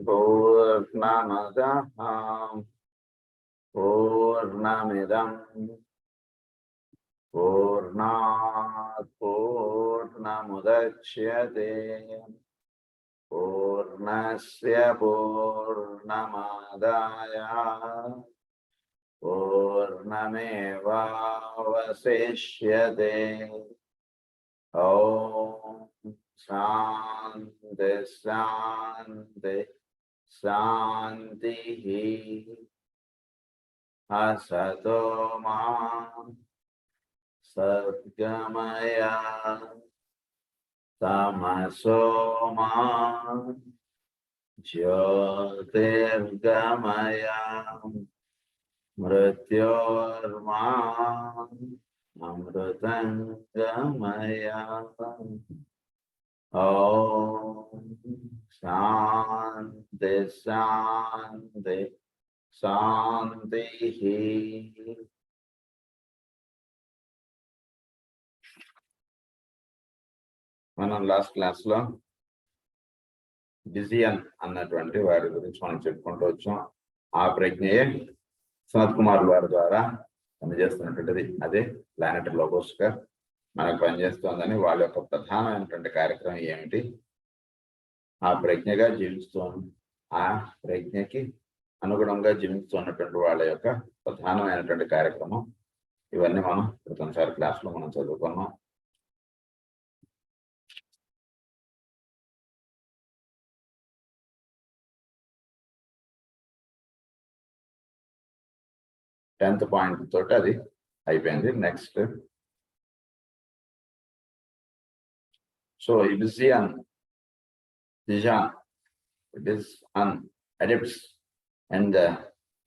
पूर्णमदः पूर्णमिदं पूर्णात् पूर्णमुदच्यते पूर्णस्य पूर्णमादाय पूर्णमेवावशिष्यते। ॐ शान्ति शान्ति शान्तिः। असतो मा सद्गमय तमसो मा ज्योतिर्गमय मृत्योर्मा अमृतं गमय। ॐ शान्ति शान्ति शान्तिः। మనం లాస్ట్ క్లాస్ లో బిజియన్ అన్నటువంటి వారి గురించి మనం చెప్పుకుంటూ వచ్చాం. ఆ ప్రజ్ఞయే సనత్ కుమార్ వారి ద్వారా పనిచేస్తున్నటువంటిది. అదే ప్లానెట్ లోగోస్ గా మనకు పనిచేస్తోందని వాళ్ళ యొక్క ప్రధానమైనటువంటి కార్యక్రమం ఏమిటి, ఆ ప్రజ్ఞగా జీవిస్తూ ఆ ప్రజ్ఞకి అనుగుణంగా జీవిస్తున్నటువంటి వాళ్ళ యొక్క ప్రధానమైనటువంటి కార్యక్రమం. ఇవన్నీ మనం క్రితంసారి క్లాస్ లో మనం చదువుకున్నాం. టెన్త్ పాయింట్ తోటి అది అయిపోయింది. Next so vision it is an adepts and the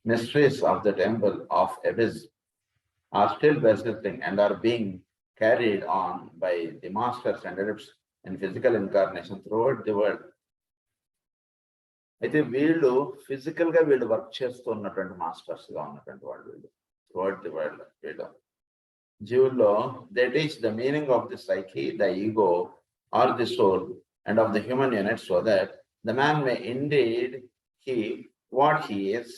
mysteries of the temple of Abyss are still persisting and are being carried on by the masters and adepts in physical incarnation throughout the world. అయితే వీళ్ళు physical గా వీళ్ళు work చేస్తున్నటువంటి masters గా ఉన్నటువంటి వాళ్ళు వీళ్ళు throughout the world. వీళ్ళు జీవుల్లో they teach the meaning of the psyche, the ego or the soul and of the human unit so that the man may indeed keep what he is,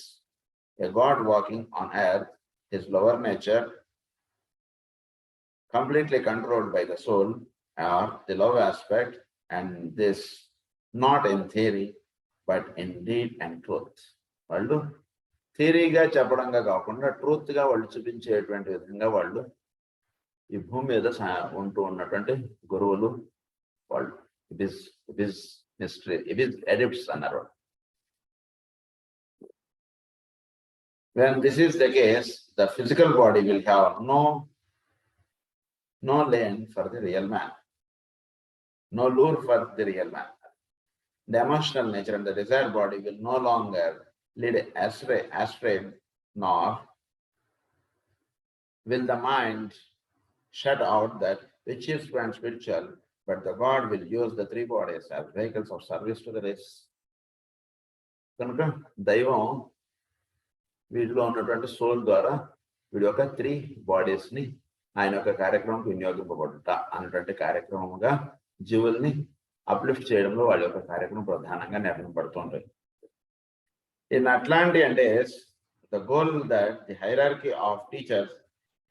a god walking on earth, his lower nature, completely controlled by the soul or the love aspect, and this not in theory but in deed and truth. వాళ్ళు థియరీగా చెప్పడంగా కాకుండా truth గా వాళ్ళు చూపించేటువంటి విధంగా వాళ్ళు ఈ భూమి మీద ఉంటూ ఉన్నటువంటి గురువులు వాళ్ళు. It is mystery, it is adepts అన్నారు. When this is the case, the physical body will have no lane for the real man, no lure for the real man. The emotional nature and the desired body will no longer lead astray, nor will the mind shut out that which is spiritual, but the God will use the three bodies as vehicles of service to the race. కనుక దైవం వీటిలో ఉన్నటువంటి soul ద్వారా వీడి యొక్క 3 bodies ని ఆయన యొక్క కార్యక్రమం వినియోగింపబడుట అనేటువంటి కార్యక్రమంగా జీవుల్ని అప్లిఫ్ట్ చేయడంలో వాళ్ళ యొక్క కార్యక్రమం ప్రధానంగా నిర్వహింపబడుతుంటాయి. ఇన్ అట్లాంటి అంటే the goal that the hierarchy of teachers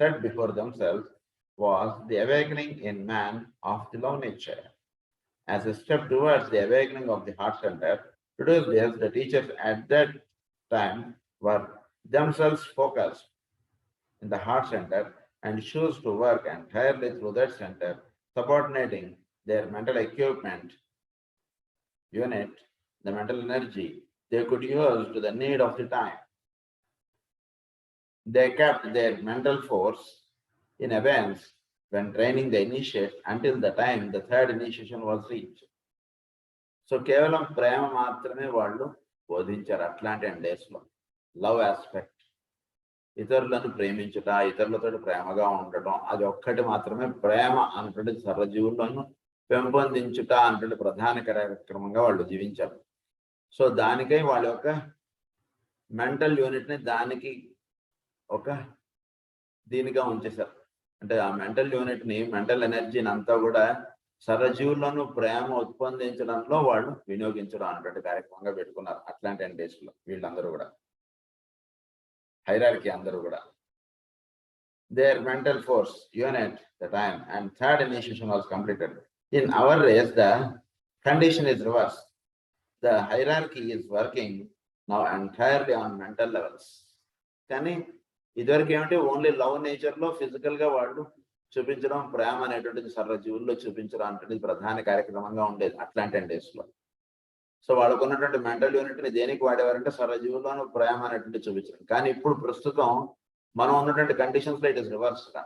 set before themselves was the awakening in man of the love nature. As a step towards the awakening of the heart center, today's the teachers at that time were themselves focused in the heart center and choose to work entirely through that center, subordinating their mental equipment unit, the mental energy they could use to the need of the time. They kept their mental force in abeyance when training the initiate until the time the third initiation was reached. So కేవలం ప్రేమ మాత్రమే వాళ్ళు బోధించారు అట్లాంటి days లో. Love aspect, ఇతరులను ప్రేమించుట, ఇతరులతో ప్రేమగా ఉండటం, అది ఒక్కటి మాత్రమే ప్రేమ అన్నటువంటి సర్వజీవులను పెంపొందించుట అన్నటువంటి ప్రధాన కార్యక్రమంగా వాళ్ళు జీవించారు. సో దానికై వాళ్ళ యొక్క మెంటల్ యూనిట్ ని దానికి ఒక దీనిగా ఉంచేశారు. అంటే ఆ మెంటల్ యూనిట్ ని, మెంటల్ ఎనర్జీని అంతా కూడా సర్వజీవులను ప్రేమ ఉత్పొందించడంలో వాళ్ళు వినియోగించడం అన్నటువంటి కార్యక్రమంగా పెట్టుకున్నారు అట్లాంటి డేస్ లో వీళ్ళందరూ కూడా హైరార్కీ అందరూ కూడా their mental force unit the time and third initiation was completed. In our race, the condition is reversed. The hierarchy is working now entirely on mental levels. కానీ ఇదివరకు ఏమంటే ఓన్లీ లవ్ నేచర్ లో physical గా వాళ్ళు చూపించడం ప్రేమ అనేటువంటిది సర్వజీవుల్లో చూపించడం అనేటువంటిది ప్రధాన కార్యక్రమంగా ఉండేది అట్లాంటి డేస్ లో. సో వాళ్ళకు ఉన్నటువంటి మెంటల్ యూనిట్ ని దేనికి వాడేవారంటే సర్వజీవుల్లోనూ ప్రేమ అనేటువంటి చూపించడం. కానీ ఇప్పుడు ప్రస్తుతం మనం ఉన్నటువంటి కండిషన్స్ లో ఇట్ ఇస్ రివర్స్ గా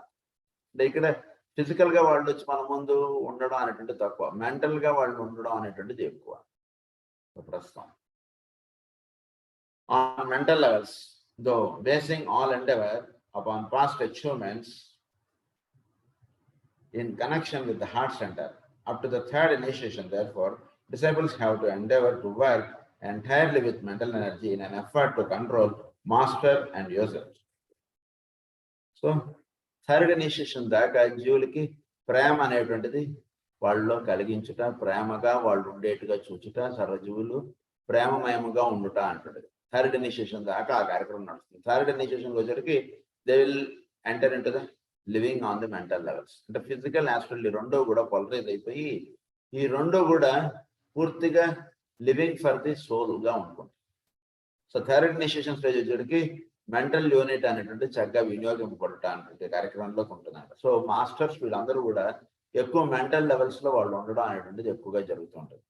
అంటే ఇక్కడ ఫిజికల్ గా వాళ్ళు వచ్చి మన ముందు ఉండడం అనేటువంటి తక్కువ, మెంటల్ గా వాళ్ళు ఉండడం అనేటువంటిది ఎక్కువ ప్రస్తుతం. On mental levels, though basing all endeavor upon past achievements in connection with the heart center, up to the third initiation, therefore, disciples have to endeavor to work entirely with mental energy in an effort to control, master, and use it. So third initiation దాకా జీవులకి ప్రేమ అనేటువంటిది వాళ్ళలో కలిగించుట, ప్రేమగా వాళ్ళు ఉండేట్టుగా చూచుట, సర్వజీవులు ప్రేమమయముగా ఉండుట అంటుంది. Third initiation దాకా ఆ కార్యక్రమం నడుస్తుంది. థర్డ్ ఇనిషియేషన్ వచ్చేటికి they will enter into the living on the mental levels. అంటే ఫిజికల్ యాస్ట్రల్ రెండో కూడా పొలరైజ్ అయిపోయి ఈ రెండో కూడా పూర్తిగా లివింగ్ ఫర్ ది సోల్ గా ఉంటుంది. సో థర్డ్ ఇనిషియేషన్ స్టేజ్ వచ్చేటికి మెంటల్ యూనిట్ అనేటువంటి చక్కగా వినియోగింపబడటానికి కార్యక్రమంలోకి ఉంటున్నారు. సో మాస్టర్స్ వీళ్ళందరూ కూడా ఎక్కువ మెంటల్ లెవెల్స్ లో వాళ్ళు ఉండడం అనేటువంటిది ఎక్కువగా జరుగుతుంటుంది.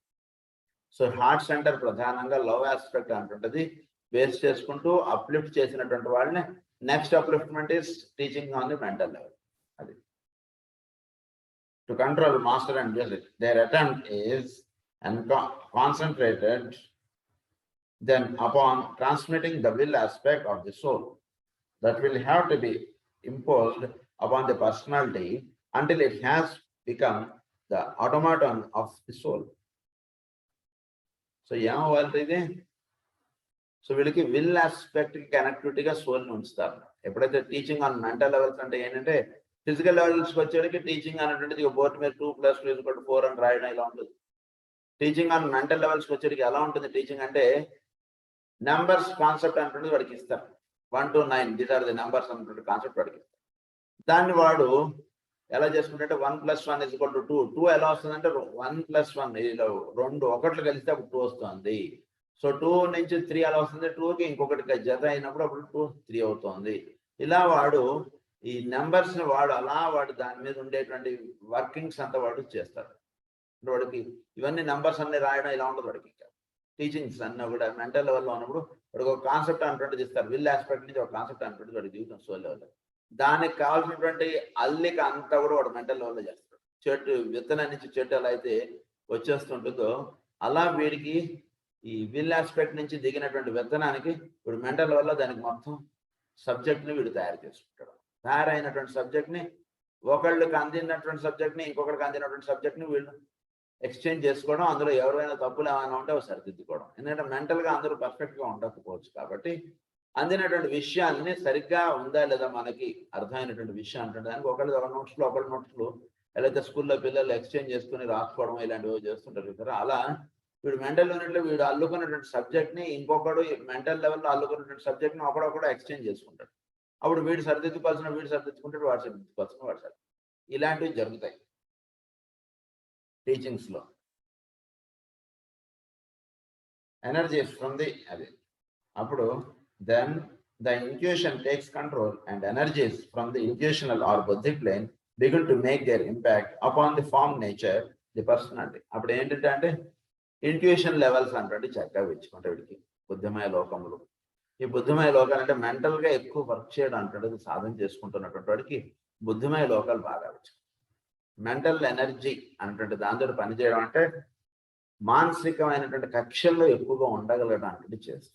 సో హార్ట్ సెంటర్ ప్రధానంగా లవ్ ఆస్పెక్ట్ అనేటువంటిది బేస్ చేసుకుంటూ అప్లిఫ్ట్ చేసినటువంటి వాళ్ళని next upliftment is teaching on the mental level. అది to control master and music their attempt is and concentrated then upon transmitting the will aspect of the soul that will have to be imposed upon the personality until it has become the automaton of the soul. So ఏమవ్వాలి? So వీళ్ళకి will aspect కనెక్టివిటీగా సోల్ని ఉంచుతారు. ఎప్పుడైతే teaching on mental levels అంటే ఏంటంటే physical లెవెల్స్కి వచ్చేటికి teaching అనేటువంటిది board మీద 2+2=4 అని రాయడం ఇలా ఉంటుంది. టీచింగ్ ఆన్ మెంటల్ లెవెల్స్కి వచ్చేటికి ఎలా ఉంటుంది టీచింగ్ అంటే నెంబర్స్ కాన్సెప్ట్ అంటుండే వాడికి ఇస్తారు. 1 to 9 these are the numbers అన్నటువంటి కాన్సెప్ట్ వాడికి ఇస్తారు. దాన్ని వాడు ఎలా చేసుకుంటే 1 + 1 = 2. 2 ఎలా వస్తుందంటే 1 + 1 రెండు ఒకట్లు కలిస్తే అప్పుడు 2 వస్తుంది. సో 2 నుంచి 3 ఎలా వస్తుంది, 2కి ఇంకొకటి జత అయినప్పుడు అప్పుడు 2 3 అవుతుంది. ఇలా వాడు ఈ నెంబర్స్ ని వాడు దాని మీద ఉండేటువంటి వర్కింగ్స్ అంతా వాడు చేస్తాడు. అంటే వాడికి ఇవన్నీ నెంబర్స్ అన్ని రాయడం ఇలా ఉండదు వాడికి. టీచింగ్స్ అన్న కూడా మెంటల్ లెవెల్లో ఉన్నప్పుడు వాడికి ఒక కాన్సెప్ట్ అనేటువంటిది ఇస్తారు. విల్ ఆస్పెక్ట్ నుంచి ఒక కాన్సెప్ట్ అనేటువంటిది వాడి జీవితం సోల్ లెవెల్. దానికి కావాల్సినటువంటి అల్లిక అంతా కూడా వాడు మెంటల్ లెవెల్లో చేస్తాడు. చెట్టు విత్తనం నుంచి చెట్టు ఎలా అయితే వచ్చేస్తుంటుందో అలా వీడికి ఈ విల్ ఆస్పెక్ట్ నుంచి దిగినటువంటి విత్తనానికి ఇప్పుడు మెంటల్ లెవెల్లో దానికి మొత్తం సబ్జెక్ట్ని వీడు తయారు చేసుకుంటాడు. తయారైనటువంటి సబ్జెక్ట్ని ఒకళ్ళకి అందినటువంటి సబ్జెక్ట్ని ఇంకొకరికి అందినటువంటి సబ్జెక్ట్ని వీళ్ళు ఎక్స్చేంజ్ చేసుకోవడం, అందులో ఎవరైనా తప్పులు ఏమైనా ఉంటే అవి సరిదిద్దుకోవడం. ఎందుకంటే మెంటల్గా అందరూ పర్ఫెక్ట్గా ఉండకపోవచ్చు కాబట్టి అందినటువంటి విషయాన్ని సరిగ్గా ఉందా లేదా మనకి అర్థమైనటువంటి విషయం అంటే దానికి ఒకళ్ళ నోట్స్లు ఎలా స్కూల్లో పిల్లలు ఎక్స్చేంజ్ చేసుకుని రాసుకోవడం ఇలాంటివి చేస్తుంటారు కదా. అలా వీడు మెంటల్ యూనిట్లో వీడు అల్లుకున్నటువంటి సబ్జెక్ట్ని ఇంకొకడు మెంటల్ లెవెల్లో అల్లుకున్నటువంటి సబ్జెక్ట్ని ఒకడొకడు ఎక్స్చేంజ్ చేసుకుంటాడు. అప్పుడు వీడు సరిదిద్దుకోవాల్సిన వీడు సరిదిద్దుకుంటాడు, వాడు సరిదిద్దుకోవాల్సిన వాడు సరి ఇలాంటివి జరుగుతాయి టీచింగ్స్ లో. ఎనర్జీస్ ఫ్రమ్ ది అది అప్పుడు then the intuition takes control and energies from the intuitional or బుద్ధి plane begin to make their impact upon the form nature the personality. అప్పుడు ఏంటంటే అంటే ఇంట్యూషన్ లెవెల్స్ అంటే చక్కగా వెచ్చుకుంటే వీడికి బుద్ధిమయ లోకములు. ఈ బుద్ధిమయ లోకాలు అంటే మెంటల్ గా ఎక్కువ వర్క్ చేయడం అంటే సాధన చేసుకుంటున్నటువంటి వాడికి బుద్ధిమయ లోకాలు బాగా వచ్చు. మెంటల్ ఎనర్జీ అనేటువంటి దాంతో పనిచేయడం అంటే మానసికమైనటువంటి కక్షల్లో ఎక్కువగా ఉండగలగడానికి చేస్తుంది.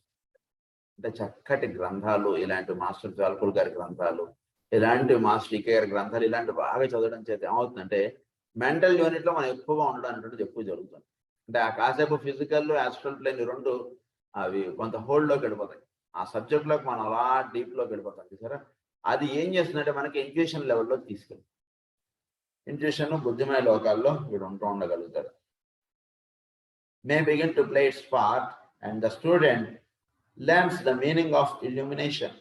అంటే చక్కటి గ్రంథాలు ఇలాంటి మాస్టర్ జాల్కుల్ గారి గ్రంథాలు, ఇలాంటి మాస్టర్ ఈకే గారి గ్రంథాలు ఇలాంటి బాగా చదవడం చేత ఏమవుతుందంటే మెంటల్ యూనిట్ లో మనం ఎక్కువగా ఉండడానికి ఎక్కువ జరుగుతుంది. అంటే ఆ కాసేపు ఫిజికల్ ఆస్ట్రల్ ప్లేన్ రెండు అవి కొంత హోల్డ్లోకి వెళ్ళిపోతాయి. ఆ సబ్జెక్ట్లోకి మనం అలా డీప్లోకి వెళ్ళిపోతాం చూసారా. అది ఏం చేస్తుందంటే మనకి ఇంట్యూషన్ లెవెల్లో తీసుకెళ్ళి ఇంట్యూషన్ బుద్ధిమయ లోకాల్లో వీడు ఉండగలుగుతాడు. May begin to play its part, and the student learns the meaning of illumination.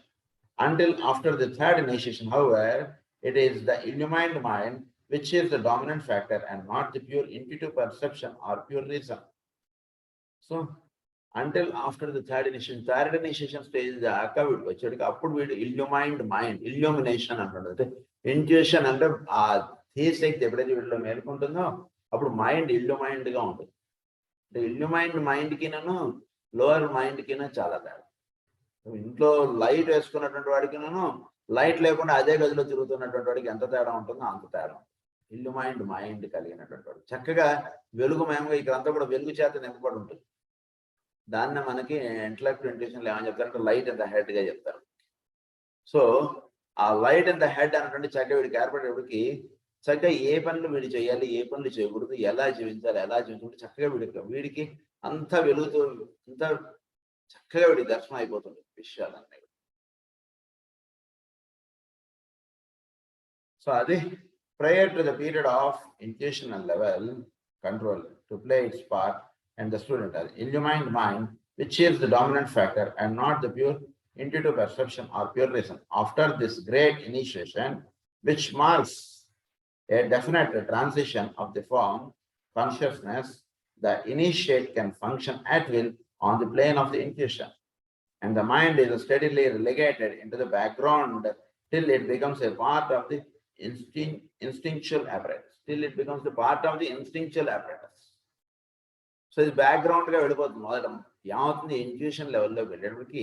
Until after the third initiation, however, it is the illumined mind which is the dominant factor and not the pure intuitive perception or pure reason. So, until after the third initiation stage దాకా వీడికి వచ్చేటికి అప్పుడు వీడు illumined mind, illumination అంటుండే. Intuition అంటే ఆ థీసెక్ట్ ఎప్పుడైతే వీడిలో మేలుకుంటుందో అప్పుడు mind illumined గా ఉంటుంది. illumined mind కినను లోవర్ మైండ్ కిన చాలా తేడా. ఇంట్లో లైట్ వేసుకున్నటువంటి వాడికినను లైట్ లేకుండా అదే గదిలో తిరుగుతున్నటువంటి వాడికి ఎంత తేడా ఉంటుందో అంత తేడా. illumined మైండ్ కలిగినటువంటి వాడు చక్కగా వెలుగుమయంగా ఇక్కడంతా కూడా వెలుగు చేత నింపబడి ఉంటుంది. దాన్ని మనకి ఇంటలెక్ట్ ఇంట్యూషన్లు ఏమని చెప్తారంటే లైట్ ఇన్ ద హెడ్ గా చెప్తారు. సో ఆ లైట్ ఇన్ ద హెడ్ అన్నటువంటి చక్కగా వీడికి ఏర్పడేవాడికి చక్కగా ఏ పనులు వీడు చేయాలి, ఏ పనులు చేయకూడదు, ఎలా జీవించాలి, ఎలా జీవించాలి చక్కగా వీడికి అంతా వెలుగుతూ అంతా చక్కగా వీడికి దర్శనం అయిపోతుంది విషయాలన్నీ. సో అది prior to the period of intuitional level control to play its part, and the student has illumined mind which is the dominant factor and not the pure intuitive perception or pure reason. After this great initiation, which marks a definite transition of the form consciousness, the initiate can function at will on the plane of the intuition, and the mind is steadily relegated into the background till it becomes a part of the instinctual apparatus. Till it becomes the part of the instinctual apparatus. So ఇది background గా వెళ్ళిపోతుంది. మొదట ఏమవుతుంది, intuition లెవెల్లో వెళ్ళేటప్పటికి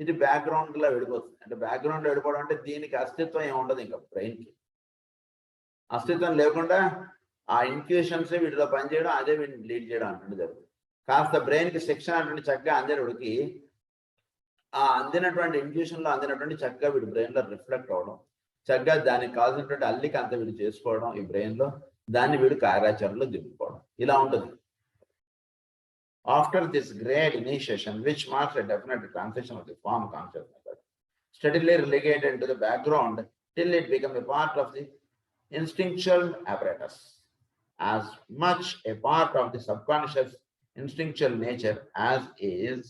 ఇది background లా వెళ్ళిపోతుంది. అంటే బ్యాక్గ్రౌండ్ లో వెళ్ళిపోవడం అంటే దీనికి అస్తిత్వం ఏమి ఉండదు, ఇంకా బ్రెయిన్ కి అస్తిత్వం లేకుండా ఆ ఇంట్యూషన్స్ వీటిలో పనిచేయడం, అదే వీటిని లీడ్ చేయడం అంటే జరుగుతుంది. కాస్త బ్రెయిన్ కి శిక్షణ అంటే చక్కగా అందేటప్పటికి ఆ అందినటువంటి ఇంట్యూషన్ లో అందినటువంటి చక్కగా వీడి బ్రెయిన్ లో రిఫ్లెక్ట్ అవడం, చక్కగా దానికి కావాల్సినటువంటి అల్లిక అంత వీడు చేసుకోవడం ఈ బ్రెయిన్ లో, దాన్ని వీడు కార్యాచరణలో దింపుకోవడం, ఇలా ఉంటుంది. After this great initiation, which marks a definite transition of the form consciousness, steadily relegated into the background till it becomes a part of the instinctual apparatus, as much a part of the subconscious instinctual nature as is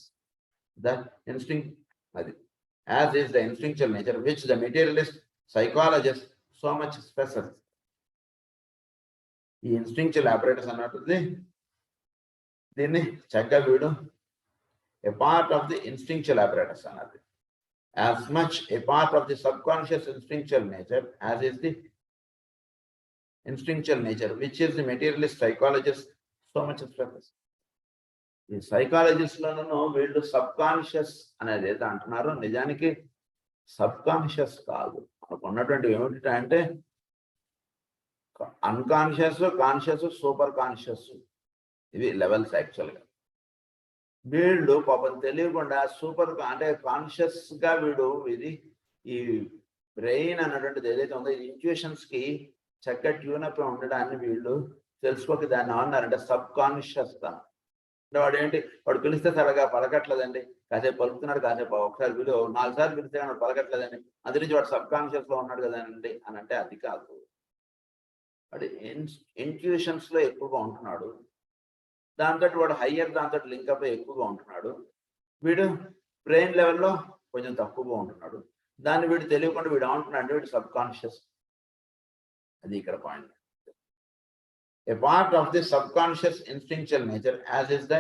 the instinctual nature which the materialist psychologist so much stresses. The instinctual apparatus అన్నట్టుంది దీన్ని చక్కగా వీడు a part of the instinctual apparatus అన్నది, as much a part of the subconscious instinctual nature as is the instinctual nature which is the materialist psychologist so much stresses. ఈ psychologist లోనూ వీళ్ళు sub conscious అనేది ఏదో అంటున్నారు, నిజానికి sub conscious కాదు. మనకు ఉన్నటువంటి ఏమిటి అంటే అన్కాన్షియస్, కాన్షియస్, సూపర్ కాన్షియస్, ఇవి లెవెల్స్ యాక్చువల్గా. వీళ్ళు పాపం తెలియకుండా సూపర్ అంటే కాన్షియస్ గా వీడు ఇది ఈ బ్రెయిన్ అన్నటువంటిది ఏదైతే ఉందో ఇది ఇంట్యూషన్స్ కి చక్కగా ట్యూనప్ ఉండడాన్ని వీళ్ళు తెలుసుకోక దాన్ని ఏమన్నారంటే సబ్ కాన్షియస్ తనం. అంటే వాడు ఏంటి, వాడు పిలిస్తే సరగా పలకట్లేదండి, కాసేపు పలుకుతున్నాడు, కాసేపు ఒకసారి వీళ్ళు 4 సార్లు పిలిస్తే వాడు పలకట్లేదండి, అది నుంచి వాడు సబ్ కాన్షియస్ లో ఉన్నాడు కదండి అని అంటే అది కాదు. వాడు ఇంట్యూషన్స్ లో ఎక్కువగా ఉంటున్నాడు, దాంతో వాడు హయ్యర్ దాంతో లింకప్ ఎక్కువగా ఉంటున్నాడు. వీడు బ్రెయిన్ లెవెల్లో కొంచెం తక్కువగా ఉంటున్నాడు. దాన్ని వీడు తెలియకుండా వీడు ఏమంటున్నాడు అంటే వీడు సబ్ కాన్షియస్. అది ఇక్కడ point. A part of the subconscious instinctual nature as is the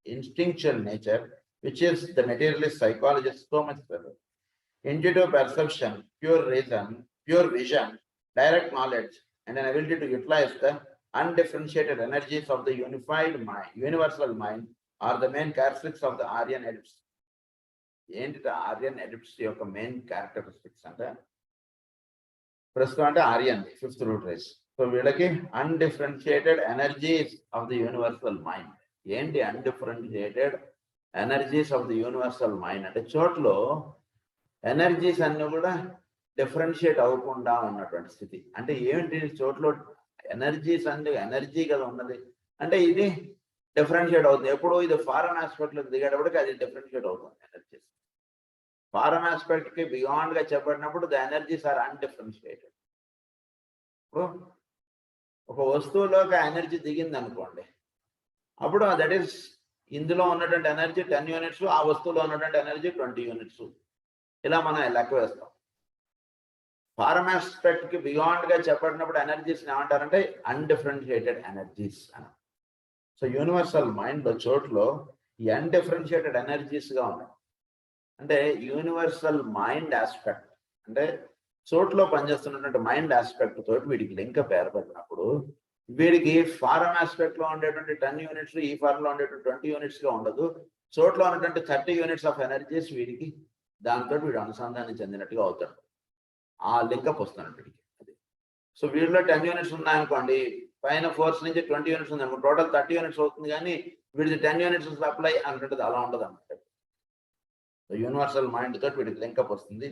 instinctual nature which is the materialist psychologist so much better. Intuitive perception, pure reason, pure vision, direct knowledge, and an ability to utilize the undifferentiated energies of the unified mind, universal mind are the main characteristics of the Aryan adepts. ఏంటి ఆర్యన్ ఎడిప్ట్స్ యొక్క main characteristics అంటే ప్రస్తుతం అంటే Aryan 5th root race. So వీళ్ళకి undifferentiated energies of the universal mind. ఏంటి undifferentiated energies of the universal mind అంటే చోట్లో energies అన్ని కూడా డిఫరెన్షియేట్ అవ్వకుండా ఉన్నటువంటి స్థితి. అంటే ఏంటి చోట్లో ఎనర్జీస్ అన్ని ఎనర్జీ కదా ఉన్నది అంటే ఇది డిఫరెన్షియేట్ అవుతుంది. ఎప్పుడు ఇది ఫారెన్ ఆస్పెక్ట్ లో దిగేటప్పటికి అది డిఫరెన్షియేట్ అవుతుంది. ఎనర్జీస్ ఫారెన్ ఆస్పెక్ట్ కి బియాండ్ గా చెప్పబడినప్పుడు ద ఎనర్జీస్ ఆర్ అన్డిఫరెన్షియేటెడ్. ఒక వస్తువులోకి ఎనర్జీ దిగింది అనుకోండి, అప్పుడు దట్ ఈస్ ఇందులో ఉన్నటువంటి ఎనర్జీ 10 యూనిట్స్, ఆ వస్తువులో ఉన్నటువంటి ఎనర్జీ 20 యూనిట్స్. ఇలా మనం లెక్క వేస్తాం. ఫార్మ్ ఆస్పెక్ట్ కి బియాండ్ గా చెప్పబడినప్పుడు ఎనర్జీస్ ఏమంటారంటే అన్డిఫరెన్షియేటెడ్ ఎనర్జీస్ అని. సో యూనివర్సల్ మైండ్ లో చోట్లో ఈ అన్డిఫరెన్షియేటెడ్ ఎనర్జీస్ గా ఉన్నాయి. అంటే యూనివర్సల్ మైండ్ ఆస్పెక్ట్ అంటే చోట్లో పనిచేస్తున్నటువంటి మైండ్ ఆస్పెక్ట్ తోటి వీడికి లింక్ ఏర్పడినప్పుడు వీడికి ఫారం ఆస్పెక్ట్ లో ఉండేటువంటి 10 యూనిట్స్ ఈ ఫారం లో ఉండేటువంటి 20 యూనిట్స్ గా ఉండదు. చోట్లో ఉన్నటువంటి 30 యూనిట్స్ ఆఫ్ ఎనర్జీస్ వీడికి దాంతో వీడు అనుసంధానం చెందినట్టుగా అవుతాడు. ఆ లింకప్ వస్తున్నాడు వీడికి. అది సో వీడిలో 10 యూనిట్స్ ఉన్నాయనుకోండి, పైన ఫోర్స్ నుంచి 20 యూనిట్స్ ఉంది అనుకో, టోటల్ 30 యూనిట్స్ అవుతుంది, కానీ వీడిది 10 యూనిట్స్ సప్లై అంటుంటది. అలా ఉండదు అన్నమాట. యూనివర్సల్ మైండ్ తోటి వీడికి లింకప్ వస్తుంది.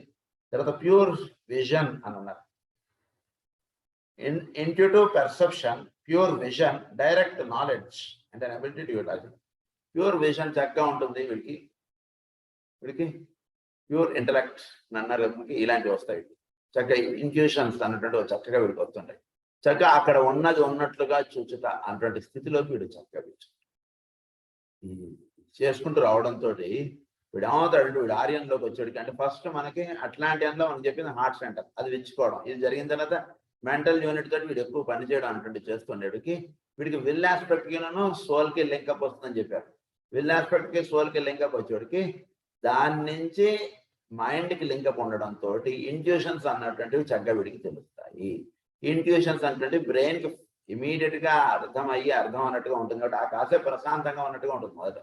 తర్వాత ప్యూర్ విజన్ అని అన్నారు. Intuitive perception, pure vision, direct knowledge అంటే ability to utilise. Pure vision చక్కగా ఉంటుంది వీడికి. ప్యూర్ ఇంటలెక్ట్ అన్నారు. ఇలాంటివి వస్తాయి. చక్కగా ఇంట్యూషన్స్ అన్నటువంటి చక్కగా వీడికి వస్తుంటాయి. చక్కగా అక్కడ ఉన్నది ఉన్నట్లుగా చూచుట అన్నటువంటి స్థితిలోకి వీడు చక్కగా చేసుకుంటూ రావడంతో వీడు ఏమవుతాడు, వీడు ఆర్యన్లోకి వచ్చాడు. అంటే ఫస్ట్ మనకి అట్లాంటియన్లో మనం చెప్పింది హార్ట్ సెంటర్, అది విచ్చుకోవడం. ఇది జరిగిన తర్వాత మెంటల్ యూనిట్ తోటి వీడు ఎక్కువ పనిచేయడం అన్నటువంటి చేస్తుండేడికి వీడికి విల్ ఆస్పెక్ట్ కి సోల్కి లింకప్ వస్తుందని చెప్పారు. విల్ ఆస్పెక్ట్ కి సోల్కి లింకప్ వచ్చేటికి దాని నుంచి మైండ్కి లింకప్ ఉండడంతో ఇంట్యూషన్స్ అన్నటువంటివి చక్కగా వీడికి తెలుస్తాయి. ఇంట్యూషన్స్ అంటే బ్రెయిన్కి ఇమీడియట్ గా అర్థం అన్నట్టుగా ఉంటుంది. కాబట్టి ఆ కాసేపు ప్రశాంతంగా ఉన్నట్టుగా ఉంటుంది. మొదట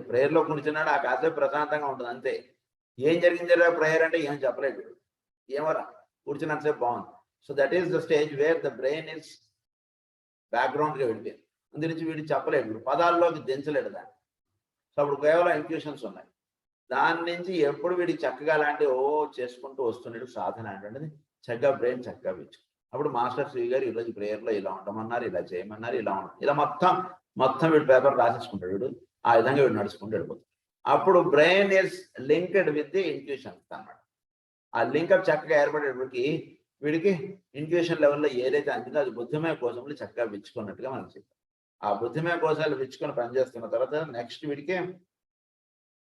ప్రేయర్ లో కూర్చున్నాడు, ఆ కాసేపు ప్రశాంతంగా ఉంటుంది అంతే. ఏం జరిగింది ప్రేయర్ అంటే ఏం చెప్పలేదు, ఏమరా కూర్చున్నంతసేపు బాగుంది. So that is the stage where the brain is background గా వెళ్ళిపోయింది. అందు నుంచి వీడు చెప్పలేడు, పదాల్లోకి దించలేడు దాన్ని. సో అప్పుడు కేవలం ఇంట్యూషన్స్ ఉన్నాయి. దాని నుంచి ఎప్పుడు వీడికి చక్కగా అలాంటి చేసుకుంటూ వస్తున్నాడు సాధన అనేటువంటిది చక్కగా బ్రెయిన్ చక్కగా విచ్చు. అప్పుడు మాస్టర్ శ్రీ గారు ఈరోజు ప్రేయర్లో ఇలా ఉండమన్నారు, ఇలా చేయమన్నారు, ఇలా మొత్తం వీడు పేపర్ రాసేసుకుంటాడు. వీడు ఆ విధంగా వీడు నడుచుకుంటూ వెళ్ళిపోతాడు. అప్పుడు brain is linked with the intuitions అన్నమాట. ఆ లింకప్ చక్కగా ఏర్పడేటప్పటికి వీడికి ఇంట్యూషన్ లెవెల్లో ఏదైతే అందిందో అది బుద్ధిమయ కోశంలో చక్కగా విచ్చుకున్నట్టుగా మనం చెప్పాం. ఆ బుద్ధిమయ కోశాలు విచ్చుకొని పనిచేస్తున్న తర్వాత నెక్స్ట్ వీడికి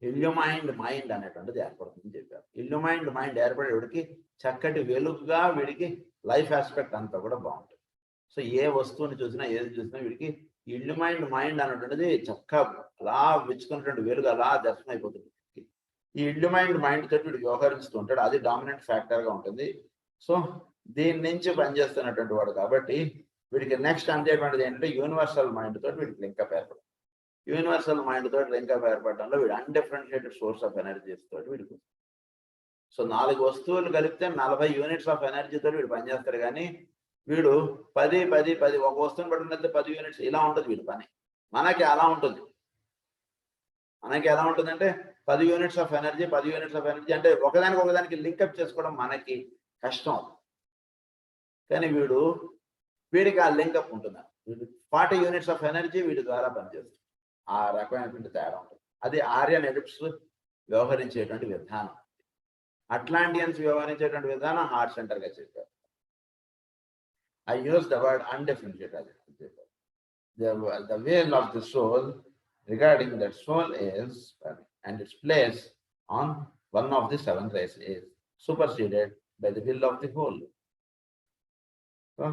ఇల్యూమైన్డ్ మైండ్ అనేటువంటిది ఏర్పడుతుందని చెప్పారు. ఇల్యూమైన్డ్ మైండ్ ఏర్పడేవాడికి చక్కటి వెలుగుగా వీడికి లైఫ్ ఆస్పెక్ట్ అంతా కూడా బాగుంటుంది. సో ఏ వస్తువుని చూసినా ఏది చూసినా వీడికి ఇల్యూమైన్డ్ మైండ్ అనేటువంటిది చక్కగా అలా విచ్చుకున్నటువంటి వెలుగు అలా దర్శనం అయిపోతుంది. ఈ ఇల్యూమైన్డ్ మైండ్ తోటి వీడు వ్యవహరిస్తూ ఉంటాడు. అది డామినెంట్ ఫ్యాక్టర్ గా ఉంటుంది. సో దీని నుంచి పనిచేస్తున్నటువంటి వాడు కాబట్టి వీడికి నెక్స్ట్ అందేటువంటిది ఏంటంటే యూనివర్సల్ మైండ్ తోటి వీడికి లింకప్ ఏర్పడుతుంది. యూనివర్సల్ మైండ్ తోటి లింకప్ ఏర్పడడంలో వీడు అన్డిఫరెన్షియేటెడ్ సోర్స్ ఆఫ్ ఎనర్జీస్ తోటి వీడికి. సో 4 వస్తువులు కలిపితే 40 యూనిట్స్ ఆఫ్ ఎనర్జీతో వీడు పనిచేస్తాడు. కానీ వీడు 10 ఒక వస్తువుని పట్టుకుంటే 10 యూనిట్స్ ఇలా ఉంటుంది వీడి పని. మనకి అలా ఉంటుంది. మనకి ఎలా ఉంటుందంటే 10 యూనిట్స్ ఆఫ్ ఎనర్జీ అంటే ఒకదానికి లింకప్ చేసుకోవడం మనకి కష్టం. కానీ వీడికి ఆ లింకప్ ఉంటుంది. 40 యూనిట్స్ ఆఫ్ ఎనర్జీ వీడి ద్వారా పనిచేస్తుంది. ఆ రకమైనటువంటి తేడా ఉంటుంది. అది ఆర్యన్ ఎడిప్స్ వ్యవహరించేటువంటి విధానం. అట్లాంటియన్స్ వ్యవహరించేటువంటి విధానం హార్ట్ సెంటర్ గా చెప్పారు. I use the word undifferentiated. The will of the soul regarding that soul is and its place on one of the 7 rays is superseded by the will of the whole. So,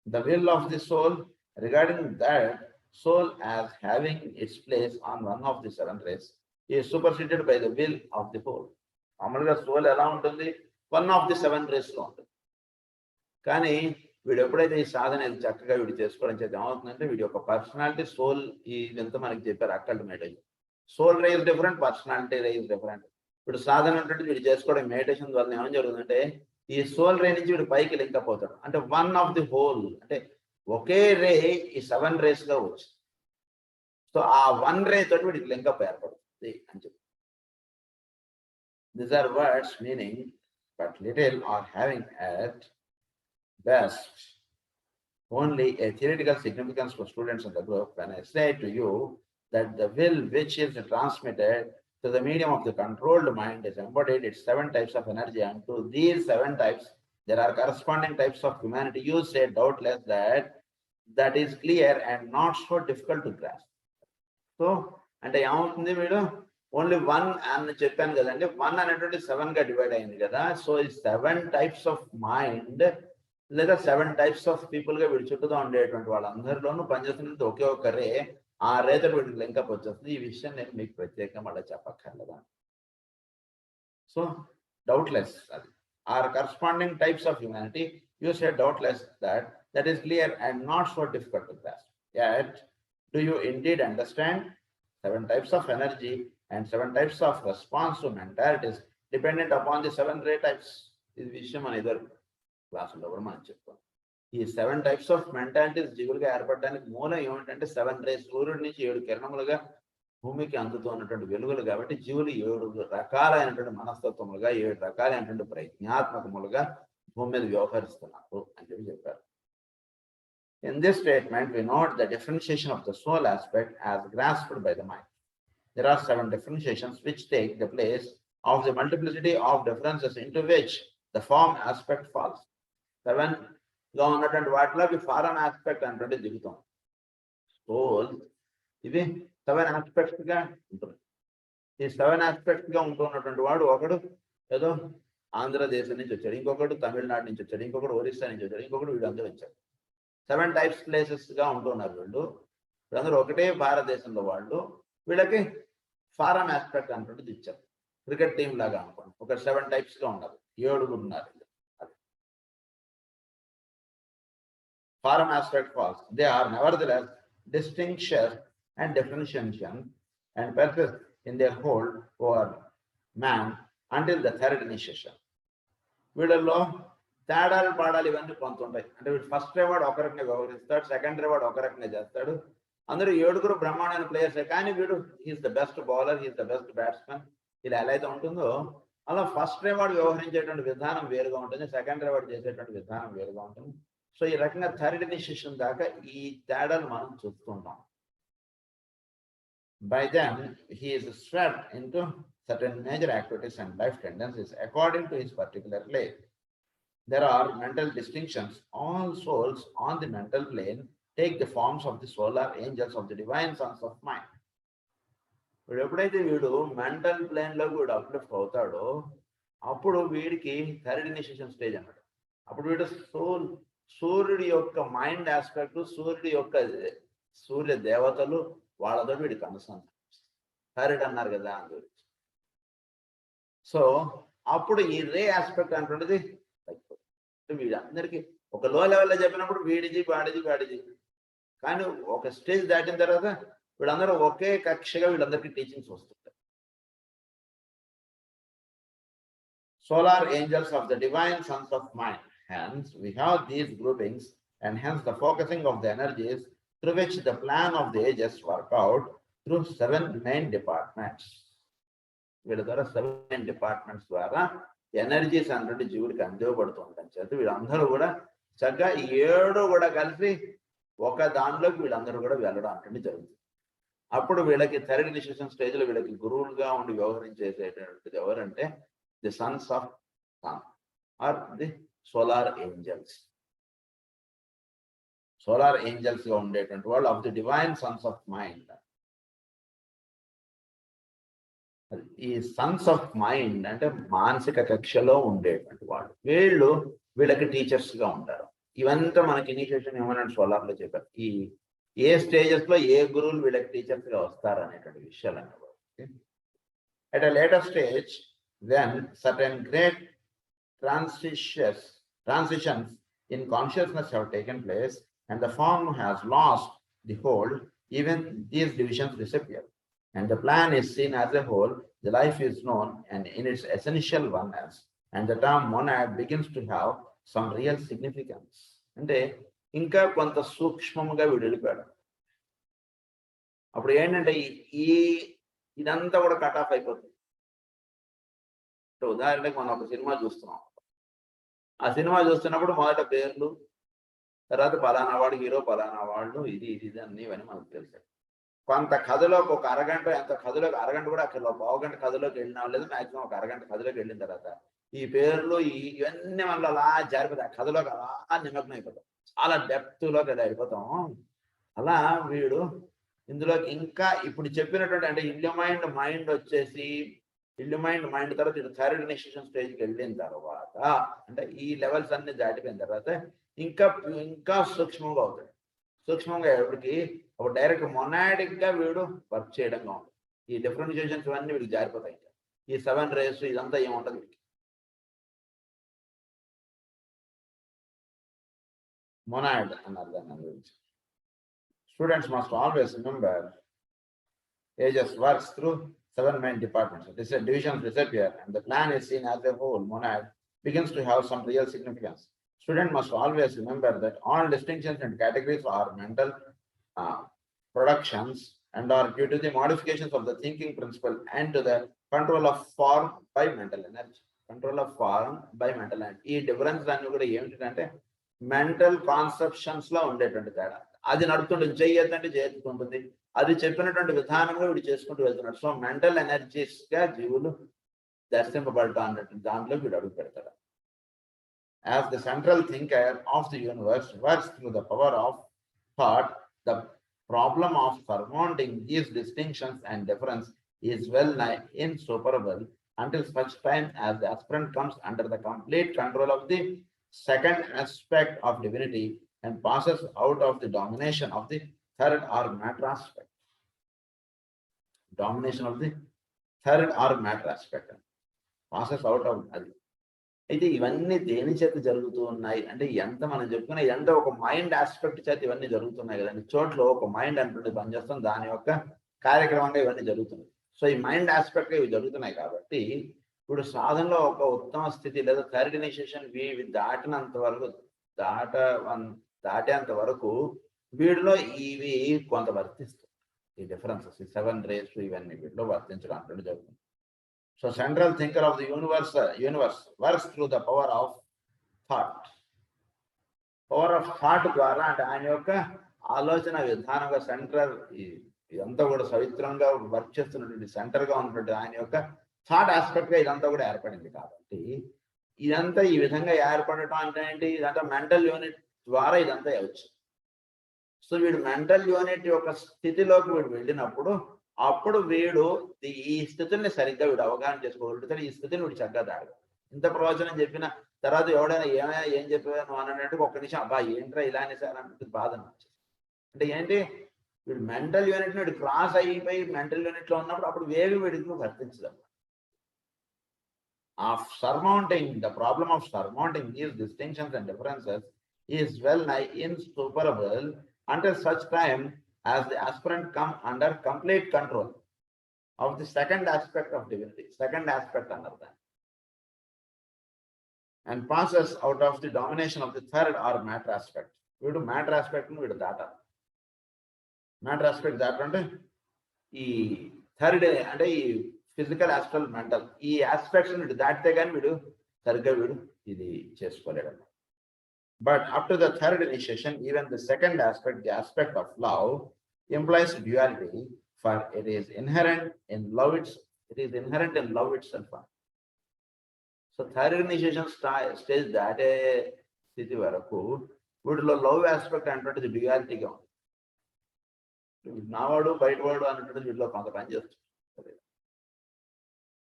the will of the soul regarding that soul as having its place on one of the 7 rays is superseded by the will of the whole. మామూలుగా soul ఎలా ఉంటుంది, 1 of the 7 rays లో ఉంటుంది. కానీ వీడు ఎప్పుడైతే ఈ సాధన చక్కగా వీడు చేసుకోవడం చేత ఏమవుతుందంటే వీడి యొక్క పర్సనాలిటీ సోల్ ఇదంతా మనకి చెప్పారు. Occult meditation soul ray is different, personality ray is different. ఇప్పుడు సాధన అంటే వీడు చేసుకోవడం మెడిటేషన్ వల్ల ఏమని జరుగుతుందంటే ఈ సోల్ రే నుంచి వీడు పైకి లింకప్ అవుతాడు. అంటే 1 of the whole అంటే ఒకే రే ఈ 7 rays గా వచ్చింది. సో ఆ 1 రే తోటి వీడికి లింకప్ ఏర్పడుతుంది అని చెప్పి. These are words meaning but little or having at best only a theoretical significance for students in the group when I say to you that the will which is transmitted to the medium of the controlled mind is embodied its 7 types of energy, and to these 7 types There are corresponding types of humanity. You say doubtless that is clear and not so difficult to grasp. So, అంటే ఏమవుతుంది వీడు only one అని చెప్పాను కదండి, one అనేటువంటి 7 గా divide అయింది కదా. సో ఈ 7 types ఆఫ్ మైండ్ లేదా 7 types ఆఫ్ పీపుల్ గా వీడి చుట్టూతో ఉండేటువంటి వాళ్ళందరిలోనూ పనిచేస్తున్నది ఒకే ఒక రే. ఆ రేతో వీడికి లింకప్ వచ్చేస్తుంది. ఈ విషయం నేను మీకు ప్రత్యేకంగా మళ్ళీ చెప్పక్కర్లేదా. సో డౌట్లెస్ అది are corresponding types of humanity. You say doubtless that is clear and not so difficult to grasp. Yet, do you indeed understand 7 types of energy and 7 types of response to mentalities dependent upon the 7 ray types? This విషయం మన ఇద్దరు క్లాసులో కూడా మనం చెప్తాం. ఈ 7 types of mentalities జీవులుగా ఏర్పడడానికి మూలం ఏమిటంటే 7 rays, సూర్యుడి నుంచి 7 కిరణములుగా భూమికి అందుతూ ఉన్నటువంటి వెలుగులు. కాబట్టి జీవులు 7 రకాలైనటువంటి మనస్తత్వములుగా, 7 రకాలైనటువంటి ప్రజ్ఞాత్మకములుగా భూమి మీద వ్యవహరిస్తున్నారు అని చెప్పారు. In this statement, we note the differentiation of the soul aspect as grasped by the mind. There are 7 differentiations which take the place of the multiplicity of differences into which the form aspect falls. 7 గా ఉన్నటువంటి వాటిలోకి form aspect అంటే దిగుతాం. Soul ఇవి 7 aspects గా ఉంటుంది. ఈ 7 aspects గా ఉంటున్నటువంటి వాడు ఒకడు ఏదో ఆంధ్రదేశం నుంచి వచ్చాడు, ఇంకొకడు తమిళనాడు నుంచి వచ్చాడు, ఇంకొకడు ఒరిస్సా నుంచి వచ్చాడు, ఇంకొకడు వీళ్ళందరూ వచ్చాడు. 7 types ప్లేసెస్ గా ఉంటున్నారు వీళ్ళు. వీళ్ళందరూ ఒకటే భారతదేశంలో వాళ్ళు. వీళ్ళకి ఫారం ఆస్పెక్ట్ అంటుంటుంది ఇచ్చారు. క్రికెట్ టీం లాగా అనుకోండి, ఒక 7 types గా ఉన్నారు, 7 ఉన్నారు. Forum aspect false. They are nevertheless distinctions and differentiation and persist in their hold over man until the third initiation. వీళ్ళల్లో తేడాలు పాడాలు ఇవన్నీ కొంత ఉంటాయి. అంటే వీడు ఫస్ట్ రేవాడు ఒక రకంగా వ్యవహరిస్తాడు, సెకండ్ రేవాడు ఒక రకంగా చేస్తాడు. అందరూ 7 బ్రహ్మాండమైన ప్లేయర్సే, కానీ వీడు he's the best bowler, he's the best batsmen. ఇలా ఎలా అయితే ఉంటుందో అలా ఫస్ట్ రేవాడు వ్యవహరించేటువంటి విధానం వేరుగా ఉంటుంది, సెకండ్ రేవాడు చేసేటువంటి విధానం వేరుగా ఉంటుంది. సో ఈ రకంగా థర్డ్ ఇనిషియేషన్ దాకా ఈ తేడాలు మనం చూస్తుంటాం. By then, he is swept into certain major activities and life tendencies according to his particular plane. There are mental distinctions. All souls on the mental plane take the forms of the solar angels of the divine sons of mind. వీడు ఎప్పుడైతే వీడు mental plane లో వీడు uplift అవుతాడో అప్పుడు వీడికి third initiation stage అన్నాడు. అప్పుడు వీడు సూర్యుడి యొక్క మైండ్ ఆస్పెక్ట్, సూర్యుడి యొక్క సూర్య దేవతలు వాళ్ళతో వీడికి అనుసంధానం. థర్డ్ అన్నారు కదా అందు. సో అప్పుడు ఈ రే ఆస్పెక్ట్ అంటున్నది వీళ్ళందరికీ ఒక లో లెవెల్లో చెప్పినప్పుడు వీడిది వాడిది, కానీ ఒక స్టేజ్ దాటిన తర్వాత వీళ్ళందరూ ఒకే కక్షగా వీళ్ళందరికీ టీచింగ్స్ వస్తుంటాయి. Solar angels of the divine sons of mind. Hence, we have these groupings, and hence the focusing of the energies through which the plan of the ages work out through 7 main departments. వీళ్ళ ద్వారా 7 departments ద్వారా energies అంటే జీవుడికి అందివ్వబడుతూ ఉంటాయి. చేత వీళ్ళందరూ కూడా చక్కగా 7 కూడా కలిసి ఒక దానిలోకి వీళ్ళందరూ కూడా వెళ్ళడం అంటే జరుగుతుంది. అప్పుడు వీళ్ళకి థర్డ్ ఇనిషియేషన్ స్టేజ్ లో వీళ్ళకి గురువులుగా ఉండి వ్యవహరించేసేటువంటిది ఎవరంటే the sons of sun or the solar angels. Solar angels గా ఉండేటువంటి వాళ్ళు of the divine sons of mind. ఈ సన్స్ ఆఫ్ మైండ్ అంటే మానసిక కక్షలో ఉండేటువంటి వాళ్ళు. వీళ్ళకి టీచర్స్ గా ఉంటారు. ఇవంతా మనకి ఇనిషియేషన్ ఏమన్నా సోలార్ లో చెప్పారు. ఈ ఏ స్టేజెస్ లో ఏ గురువులు వీళ్ళకి టీచర్స్ గా వస్తారు అనేటువంటి విషయాలు అన్నమాట. At a later stage, then certain great transitions in consciousness have taken place and the form has lost the hold, even these divisions disappear. And the plan is seen as a whole, the life is known and in its essential oneness, and the term monad begins to have some real significance. అంటే ఇంకా కొంత సూక్ష్మంగా వీడు వెళ్ళిపోయాడు. అప్పుడు ఏంటంటే ఇదంతా కూడా కట్ ఆఫ్ అయిపోతుంది. ఉదాహరణకి మనం ఒక సినిమా చూస్తున్నాం. ఆ సినిమా చూస్తున్నప్పుడు మొదట పేర్లు, తర్వాత పలానా వాడు హీరో, పలానా వాళ్ళు, ఇది అన్నీ ఇవన్నీ మనకు తెలుసాయి. కొంత కథలోకి ఒక అరగంట, ఎంత కథలోకి అరగంట కూడా అక్కడ 1/2 గంట కథలోకి వెళ్ళినా లేదు, మాక్సిమం ఒక అరగంట కథలోకి వెళ్ళిన తర్వాత ఈ పేర్లు ఇవన్నీ మనలో అలా జారిపోతాయి, కథలోకి అలా నిమగ్నం అయిపోతాం, చాలా డెప్త్లోకి వెళ్ళిపోతాం. అలా వీడు ఇందులోకి ఇంకా ఇప్పుడు చెప్పినటువంటి అంటే ఇల్యూమైన్డ్ మైండ్ వచ్చేసి, ఇల్యూమైన్డ్ మైండ్ తర్వాత ఇటు థర్డ్ ఇనిషియేషన్ స్టేజ్కి వెళ్ళిన తర్వాత అంటే ఈ లెవెల్స్ అన్ని దాటిపోయిన తర్వాత ఇంకా ఇంకా సూక్ష్మంగా అవుతాడు. సూక్ష్మంగా ఎవరికి ఒక డైరెక్ట్ మొనాడిక్ గా వీడు వర్క్ చేయడంగా ఉంటుంది. ఈ డిఫరెన్షియేషన్స్ ఇవన్నీ వీడికి జారిపోతాయి. ఈ 7 రేస్ ఇదంతా ఏముంటుంది వీడికి. మొనాడ్ అన్నారు దాని గురించి. Students must always remember Aegis works through 7 main departments. Divisions disappear and the plan is seen as a whole. Monad begins to have some real significance. Student must always remember that all distinctions and categories are mental productions and are due to the modifications of the thinking principle and to the control of form by mental energy. Control of form by mental energy. ఈ difference అన్ని కూడా ఏమిటంటే mental conceptions లో ఉండేటువంటి తేడా. అది నడుపుతుంటుంది, చేయొద్దంటే చేయొద్దుకుంటుంది, అది చెప్పినటువంటి విధానంగా వీడు చేసుకుంటూ వెళ్తున్నాడు. సో మెంటల్ ఎనర్జీస్ గా జీవులు దర్శింపబడటం అన్నట్టు దాంట్లో వీడు అడుగు పెడతాడు. As the central thinker of the universe works through the power of thought, the problem of surmounting these distinctions and difference is well nigh insuperable until such time as the aspirant comes under the complete control of the second aspect of divinity and passes out of the domination of the third or matter aspect. Domination of the third or matter aspect passes out of అది. అయితే ఇవన్నీ దేని చేత జరుగుతూ ఉన్నాయి అంటే ఎంత మనం చెప్పుకున్నా ఎంత ఒక మైండ్ ఆస్పెక్ట్ చేత ఇవన్నీ జరుగుతున్నాయి కదండి. చోట్ల ఒక మైండ్ అంటుండే పనిచేస్తాం, దాని యొక్క కార్యక్రమంగా ఇవన్నీ జరుగుతున్నాయి. సో ఈ మైండ్ ఆస్పెక్ట్ ఇవి జరుగుతున్నాయి కాబట్టి ఇప్పుడు సాధనలో ఒక ఉత్తమ స్థితి లేదా థర్డ్ ఇనిషియేషన్ దాటినంత వరకు దాటేంత వరకు వీడిలో ఇవి కొంత వర్తిస్తాయి. ఈ డిఫరెన్సెస్, ఈ 7 రేస్ ఇవన్నీ వీటిలో వర్తించడం అంటూ జరుగుతుంది. So central thinker of the universe works through the power of thought. Power of thought ద్వారా అంటే ఆయన యొక్క ఆలోచన విధానంగా సెంట్రల్ ఇదంతా కూడా సవిత్రంగా వర్క్ చేస్తున్నటువంటి సెంటర్ గా ఉన్నటువంటి ఆయన యొక్క థాట్ ఆస్పెక్ట్ గా ఇదంతా కూడా ఏర్పడింది. కాబట్టి ఇదంతా ఈ విధంగా ఏర్పడటం అంటే ఏంటి, ఇదంతా మెంటల్ యూనిట్ ద్వారా ఇదంతా అవచ్చు. సో వీడు మెంటల్ యూనిట్ యొక్క స్థితిలోకి వీడు వెళ్ళినప్పుడు అప్పుడు వీడు ఈ స్థితిని సరిగ్గా వీడు అవగాహన చేసుకోగలుగుతాడు. ఈ స్థితిని వీడు చక్కగా దాడు. ఇంత ప్రవచనం చెప్పిన తర్వాత ఎవడైనా ఏం చెప్పావు నువ్వు అన్నట్టు ఒక్క నిమిషం అబ్బా ఏంట్రా ఇలానే సార్ అన్నట్టు బాధ నచ్చింది. అంటే ఏంటి, వీడు మెంటల్ యూనిట్ వీడు క్రాస్ అయిపోయి మెంటల్ యూనిట్ లో ఉన్నప్పుడు అప్పుడు వేగి వీడికి వర్తించదు. Of surmounting the problem of surmounting these distinctions and differences is well nigh insuperable until such time as the aspirant come under complete control of the second aspect of divinity, second aspect under that, and passes out of the domination of the third or matter aspect. వీడు matter aspect ను వీడు దాటాలి. matter aspect దాటంటే ఈ third అంటే ఈ physical, astral, mental ఈ aspects వీడు దాటితే కానీ వీడు సరిగ్గా వీడు ఇది చేసుకోలేడు. But up to the third initiation, even the second aspect, the aspect of love, implies duality, for it is inherent in love itself. So third initiation stage దాటే స్థితి వరకు వీటిలో లవ్ ఆస్పెక్ట్ అంటే డ్యుయాలిటీగా ఉంది. నావాడు బయటవాడు అన్నట్టు వీటిలో కొంత పని చేస్తుంది.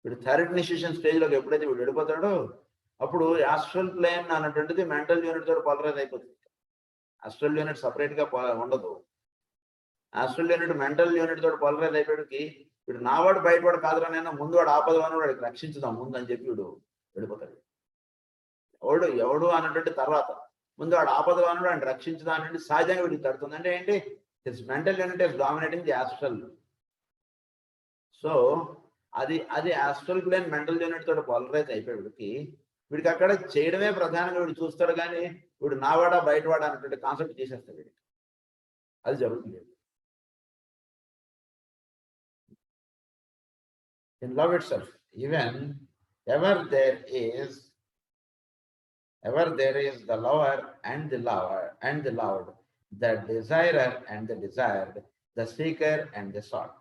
వీడు థర్డ్ ఇనిషియేషన్ స్టేజ్ లోకి ఎప్పుడైతే వీడు వెళ్ళిపోతాడో అప్పుడు ఆస్ట్రల్ ప్లేన్ అన్నటువంటిది మెంటల్ యూనిట్ తోటి పోలరైజ్ అయిపోతుంది. ఆస్ట్రల్ యూనిట్ సపరేట్ గా ఉండదు. ఆస్ట్రల్ యూనిట్ మెంటల్ యూనిట్ తోటి పోలరైజ్ అయిపోయాడికి వీడు నావాడు బయటవాడు కాదురా, నేను ముందు వాడు ఆపదవాడు వాడికి రక్షించుదాం ముందు అని చెప్పి వీడు వెళ్ళిపోతాడు. ఎవడు అన్నటువంటి తర్వాత ముందు వాడు ఆపదవాడు వాడిని రక్షించుదాం అంటే సహజంగా వీడికి తడుతుంది. అంటే ఏంటి, this mental unit is dominating the astral. So అది ఆస్ట్రల్ ప్లేన్ మెంటల్ యూనిట్ తోటి పోలరైజ్ అయిపోయి వీడికి అక్కడ చేయడమే ప్రధానంగా వీడు చూస్తాడు, కానీ వీడు నావాడా బయటవాడా అన్నటువంటి కాన్సెప్ట్ చేసేస్తాడు వీడికి. అది జరుగుతుంది. In love itself, ever there is the lover and the loved, the desirer and the desired, the seeker and the sought.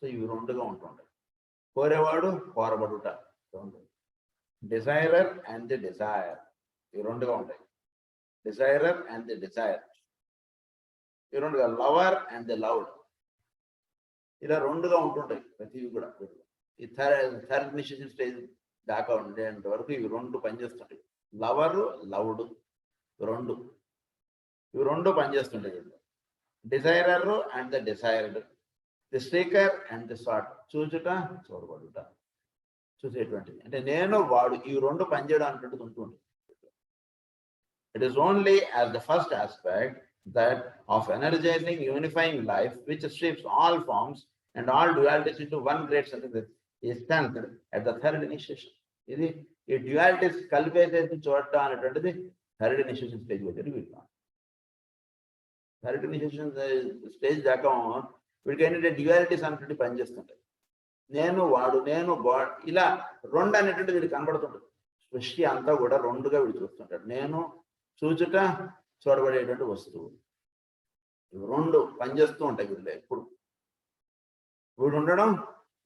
So ఇవి రెండుగా ఉంటుంటాయి. కోరేవాడు, కోరబడుట రెండు. డిజైరర్ అండ్ ది డిజైర్, ఇవి రెండుగా ఉంటాయి. డిజైరర్ అండ్ ది డిజైర్, ఇవి రెండుగా. లవర్ అండ్ ది లవ్డ్, ఇలా రెండుగా ఉంటుంటాయి ప్రతివి కూడా. ఈ థర్డ్ ఇనిషియేషన్ స్టేజ్ దాకా ఉండేంత వరకు ఇవి రెండు పనిచేస్తుంటాయి. లవరు లవ్డ్ రెండు, ఇవి రెండు పనిచేస్తుంటాయి. Desirer and the desired, the speaker and the sought, చూచుట చూడబడుట, చూసేటువంటిది. అంటే నేను వాడు, ఈ రెండు పనిచేయడం అనేటువంటిది ఉంటుంది. It is only as the first aspect that of energising unifying life which strips all forms and all dualities into one great sentence is strength at the third initiation. ఇది ఈ డ్యుయాలిటీస్ కలిపేసేసి చూడటం అనేటువంటిది థర్డ్ ఇనిషియేషన్ స్టేజ్ వచ్చి వీళ్ళు. Third initiation stage దాకా వీడికి ఏంటంటే dualities అనేటువంటి పనిచేస్తుంటాయి. నేను వాడు, నేను గాడ్, ఇలా రెండు అనేటువంటి వీడికి కనబడుతుంటుంది. సృష్టి అంతా కూడా రెండుగా వీడు చూస్తుంటాడు. నేను చూచుట చూడబడేటువంటి వస్తువు, ఇవి రెండు పనిచేస్తూ ఉంటాయి వీళ్ళు ఎప్పుడు. వీడు ఉండడం,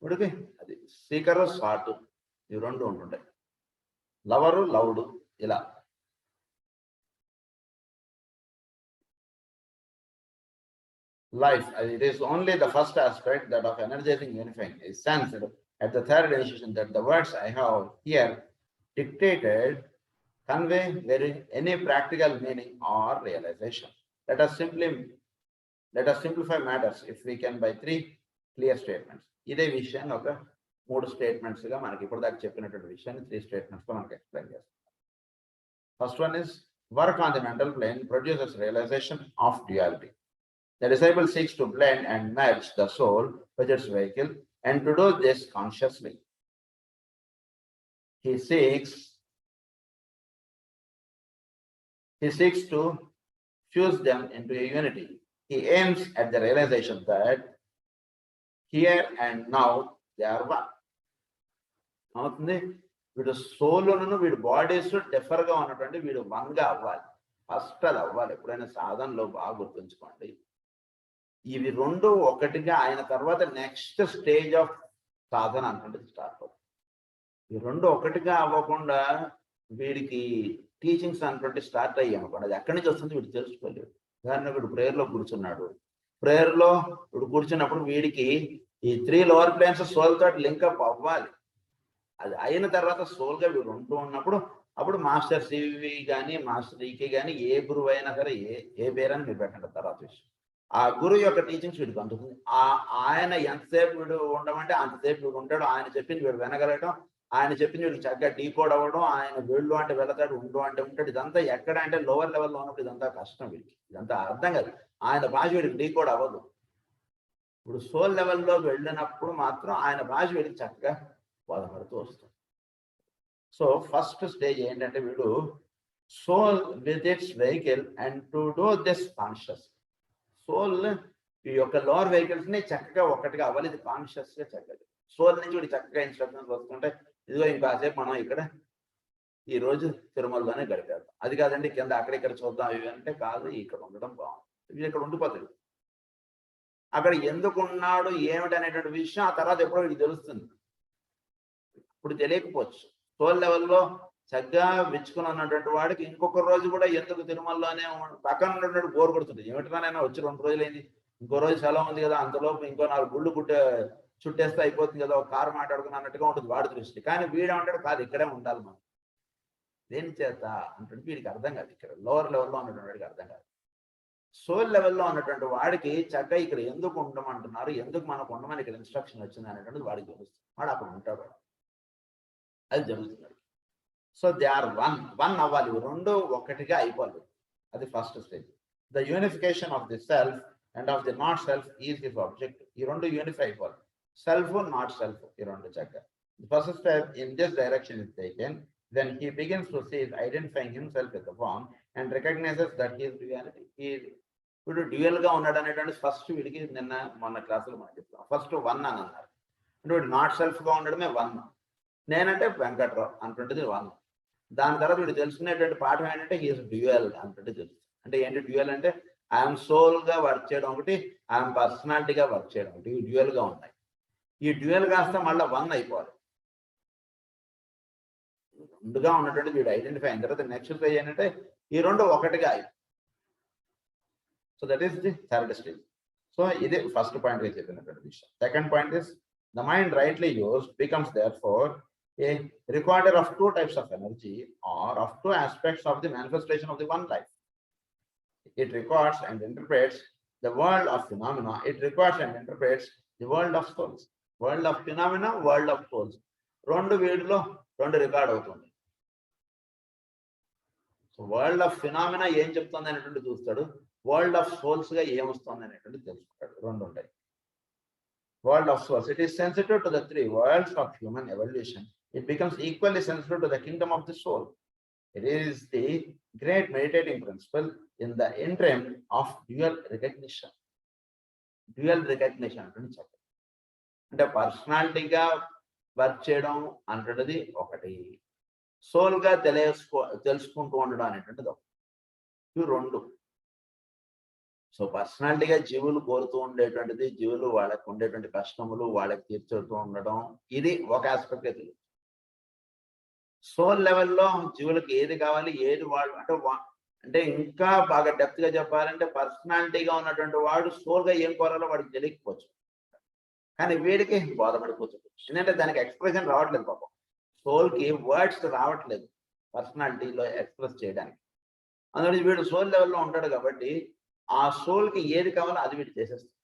వీడికి అది స్పీకరు సాటు, ఇవి రెండు ఉంటుంటాయి. లవరు లవ్డ్, ఇలా. Life, it is only the first aspect that of energizing unifying is sensed at the third initiation that the words I have here dictated convey very any practical meaning or realization. Let us simplify matters if we can by three clear statements. ఇదే విషయాన్ని ఒక 3 statements గా మనకి ఇప్పుడు దాకా చెప్పినటువంటి విషయాన్ని 3 statements గా మనకి ఎక్స్ప్లెయిన్ చేస్తాం. First one is work on the mental plane produces realization of duality. The disciple seeks to blend and merge the soul with its vehicle, and to do this consciously, he seeks to fuse them into a unity. He aims at the realization that here and now they are one. అవుతుంది. వీడు సోలును వీడి bodies differ గా ఉన్నటువంటి వీడు one గా అవ్వాలి. First అది అవ్వాలి. ఎప్పుడైనా సాధనలో బాగా గుర్తుంచుకోండి, ఇవి రెండు ఒకటిగా ఆయన తర్వాత నెక్స్ట్ స్టేజ్ ఆఫ్ సాధన అనుకుంటే స్టార్ట్ అవుతుంది. ఈ రెండు ఒకటిగా అవ్వకుండా వీడికి టీచింగ్స్ అనుకుంటే స్టార్ట్ అయ్యాయి అనుకోండి, అది ఎక్కడి నుంచి వస్తుంది వీడు తెలుసుకోలేదు. ఉదాహరణకు వీడు ప్రేయర్లో కూర్చున్నాడు. ప్రేయర్లో వీడు కూర్చున్నప్పుడు వీడికి ఈ 3 లోవర్ ప్లేన్స్ సోల్ తోటి లింకప్ అవ్వాలి. అది అయిన తర్వాత సోల్గా వీడు ఉంటూ ఉన్నప్పుడు అప్పుడు మాస్టర్ సివి కానీ మాస్టర్ ఈకే కానీ ఏ గురువు అయినా సరే ఏ పేరని మీరు పెట్టండి తర్వాత విషయం. ఆ గురువు యొక్క టీచింగ్స్ వీడికి అందుతుంది. ఆయన ఎంతసేపు వీడు ఉండమంటే అంతసేపు వీడు ఉంటాడు. ఆయన చెప్పింది వీడు వినగలగడం, ఆయన చెప్పింది వీడు చక్కగా డీకోడ్ అవ్వడం, ఆయన వెళ్ళు అంటే వెళతాడు, ఉండు అంటే ఉంటాడు. ఇదంతా ఎక్కడ అంటే లోవర్ లెవెల్లో ఉన్నప్పుడు ఇదంతా కష్టం వీడికి, ఇదంతా అర్థం కాదు. ఆయన భాష వీడికి డీకోడ్ అవ్వదు. ఇప్పుడు సోల్ లెవెల్లో వెళ్ళినప్పుడు మాత్రం ఆయన భాష వీడికి చక్కగా బోధపడుతూ వస్తుంది. సో ఫస్ట్ స్టేజ్ ఏంటంటే వీడు soul with its vehicle and to do this conscious. Soul ఈ యొక్క లోవర్ వెహికల్స్ ని చక్కగా ఒకటిగా అవ్వాలి. ఇది కాన్షియస్ గా చక్కగా సోల్ నుంచి వీడు చక్కగా ఇన్స్ట్రక్షన్స్ వస్తుంటే, ఇదిగో ఇంకాసేపు మనం ఇక్కడ ఈ రోజు తిరుమలలోనే గడిపేద్దాం, అది కాదండి కింద అక్కడిక్కడ చూద్దాం ఇవి అంటే కాదు, ఇక్కడ ఉండడం బాగుంది, ఇవి ఇక్కడ ఉండిపోతుంది. అక్కడ ఎందుకు ఉన్నాడు ఏమిటి అనేటువంటి విషయం ఆ తర్వాత ఎప్పుడో వీడికి తెలుస్తుంది. ఇప్పుడు తెలియకపోవచ్చు. సోల్ లెవెల్లో చక్కగా విచ్చుకుని ఉన్నటువంటి వాడికి ఇంకొక రోజు కూడా ఎందుకు తిరుమలలోనే పక్కన ఉన్నటువంటి బోర్ కొడుతుంది. ఏమిటినైనా వచ్చి 2 రోజులైంది, ఇంకో రోజు సెలవు ఉంది కదా, అంతలోపు ఇంకో 4 గుళ్ళు చుట్టేస్తే అయిపోతుంది కదా, ఒక కారు మాట్లాడుకుని అన్నట్టుగా ఉంటుంది వాడి దృష్టి. కానీ వీడేమంటాడు కాదు ఇక్కడే ఉండాలి మనం. దేని చేత అంటే వీడికి అర్థం కాదు. ఇక్కడ లోవర్ లెవెల్లో ఉన్నటువంటి వాడికి అర్థం కాదు. సోల్ లెవెల్లో ఉన్నటువంటి వాడికి చక్కగా ఇక్కడ ఎందుకు ఉండమంటున్నారు, ఎందుకు మనకు ఉండమని ఇక్కడ ఇన్స్ట్రక్షన్ వచ్చింది అనేటువంటిది వాడికి తెలుస్తుంది. వాడు అక్కడ ఉంటాడు, అది జరుగుతుంది. సో దే ఆర్ వన్ అవ్వాలి, రెండు ఒకటిగా అయిపోవాలి. అది first stage. The unification of the self and of the not self is his objective. ఈ రెండు యూనిఫై అయిపోవాలి. సెల్ఫ్ నాట్ సెల్ఫ్ ఈ రెండు చక్కగా. The first step in this direction is taken, then he begins to see identifying himself with the form and recognizes that he is duality. వీడు dual గా ఉన్నాడు అనేటువంటి ఫస్ట్ వీడికి మొన్న క్లాసులో మనం చెప్తాం. ఫస్ట్ 1 అని అన్నారు అంటే వీడు నాట్ సెల్ఫ్ గా ఉండడమే 1. నేనంటే వెంకట్రావు అంటుంటది 1. దాని తర్వాత వీడు తెలుసుకునేటువంటి పాఠం ఏంటంటే హీఈస్ డ్యూయల్ అంటుంటే తెలుస్తుంది. అంటే ఏంటి డ్యూయల్ అంటే ఐఎమ్ సోల్ గా వర్క్ చేయడం ఒకటి, ఐఎమ్ పర్సనాలిటీగా వర్క్ చేయడం ఒకటి. ఇవి డ్యూయల్ గా ఉన్నాయి. ఈ డ్యూయల్ కాస్త మళ్ళీ 1 అయిపోవాలి. రెండుగా ఉన్నటువంటి వీడు ఐడెంటిఫై అయిన తర్వాత నెక్స్ట్ స్టేజ్ ఏంటంటే ఈ రెండు ఒకటిగా అయి. So that is the third stage. So ఇది ఫస్ట్ పాయింట్ చెప్పినటువంటి విషయం. Second point is the mind rightly used becomes therefore a recorder of two types of energy or of two aspects of the manifestation of the one life. It records and interprets the world of phenomena. It records and interprets the world of souls. World of phenomena, world of souls. రెండు వీడిలో రెండు record అవుతుంది. So world of phenomena ఏం చెప్తుంది అనేటువంటి చూస్తాడు, world of souls గా ఏమొస్తుంది అనేటువంటి తెలుసుకుంటాడు. రెండు ఉంటాయి. World of souls, it is sensitive to the three worlds of human evolution. It becomes equally sensitive to the kingdom of the soul. It is the great meditating principle in the interim of dual recognition. Dual recognition అంటే పర్సనాలిటీగా work చేయడం అంటున్నది ఒకటి, soul గా తెలుసుకుంటూ ఉండడం అనేటువంటిది ఒకటి. ఇవి రెండు. సో పర్సనాలిటీగా జీవులు కోరుతూ ఉండేటువంటిది, జీవులు వాళ్ళకి ఉండేటువంటి కష్టములు వాళ్ళకి తీర్చుతూ ఉండడం, ఇది ఒక ఆస్పెక్ట్ అయితే. సోల్ లెవెల్లో జీవులకు ఏది కావాలి, ఏది వాళ్ళు అంటే ఇంకా బాగా డెప్త్ గా చెప్పాలంటే పర్సనాలిటీగా ఉన్నటువంటి వాడు సోల్ గా ఏం కోరాలో వాడికి తెలియకపోవచ్చు, కానీ వీడికి బోధపడిపోతుంది. ఎందుకంటే దానికి ఎక్స్ప్రెషన్ రావట్లేదు పాపం. సోల్ కి వర్డ్స్ రావట్లేదు పర్సనాలిటీలో ఎక్స్ప్రెస్ చేయడానికి. అందువల్ల వీడు సోల్ లెవెల్లో ఉంటాడు కాబట్టి ఆ సోల్ కి ఏది కావాలో అది వీడు చేసేస్తుంది.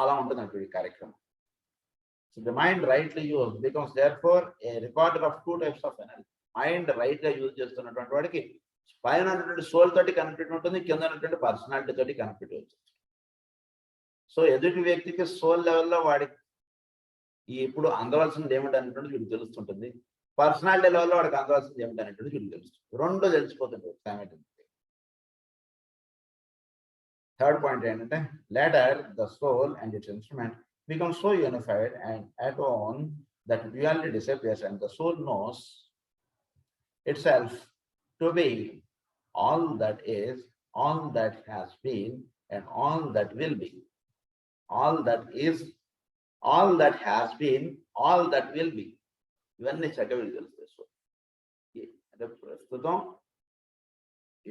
అలా ఉంటుంది అంటే ఈ కార్యక్రమం. So the mind rightly use becomes therefore A recorder of two types of energy. Mind right గా యూజ్ చేస్తున్నటువంటి వాడికి పైన ఉన్నటువంటి సోల్ తోటి కనెక్టెడ్ ఉంటుంది, కింద ఉన్నటువంటి పర్సనాలిటీ తోటి కనెక్టెడ్ ఉంటుంది. సో ఎదుటి వ్యక్తికి సోల్ లెవెల్లో వాడికి ఇప్పుడు అందవలసింది ఏమిటి అనేటువంటి వీడికి తెలుస్తుంటుంది, పర్సనాలిటీ లెవెల్లో వాడికి అందవలసింది ఏమిటి అనేటువంటి వీడికి తెలుస్తుంది. రెండు తెలిసిపోతుంది. Third point ఏంటంటే later the soul and its instrument become so unified and at one that duality disappears and the soul knows itself to be all that is, all that has been and all that will be. All that is, all that has been, all that will be. ఇవన్నీ చక్కగా తెలుస్తాయి. అంటే ప్రస్తుతం,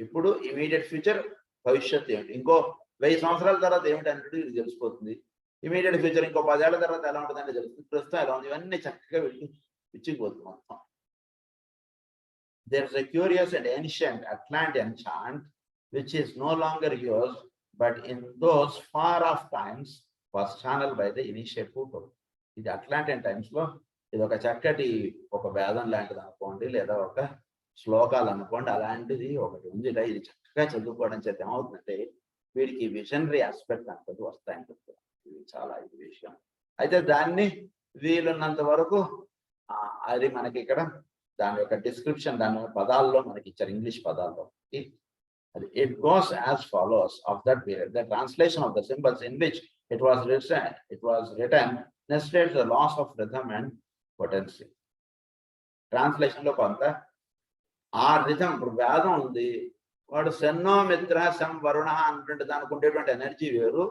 ఇప్పుడు, immediate future, భవిష్యత్తు ఏమిటి, ఇంకో 1000 సంవత్సరాల తర్వాత ఏమిటి అనేది ఇది తెలిసిపోతుంది. ఇమీడియట్ ఫ్యూచర్ ఇంకో 10 ఏళ్ల తర్వాత ఎలా ఉంటుందని తెలుస్తుంది. ప్రస్తుతం ఎలా ఉంది, ఇవన్నీ చక్కగా పిచ్చిపోతుంది మొత్తం. There is a curious and ancient Atlantean chant which is no longer used, but in those far off times was channeled by the initiate Pluto. ఇది అట్లాంటియన్ టైమ్స్ లో ఇది ఒక చక్కటి ఒక వేదం లాంటిది అనుకోండి, లేదా ఒక శ్లోకాలు అనుకోండి, అలాంటిది ఒకటి ఉంది. ఇది చక్కగా చదువుకోవడం చేత ఏమవుతుందంటే వీడికి విజనరీ ఆస్పెక్ట్ అంటది వస్తాయని చెప్తారు. ఇది చాలా ఇది విషయం. అయితే దాన్ని వీలున్నంత వరకు అది మనకి ఇక్కడ దాని యొక్క డిస్క్రిప్షన్, దాని పదాల్లో మనకి ఇచ్చారు, ఇంగ్లీష్ పదాల్లో. It goes as follows of that period. The translation of the symbols in which it was written necessitates the loss of rhythm and potency. Translation లో కొంత ఆ రిథం, ఇప్పుడు వేదం ఉంది, వాడు సెన్నో మిత్ర సం వరుణ అన్నటువంటి దానికి ఉండేటువంటి ఎనర్జీ వేరు,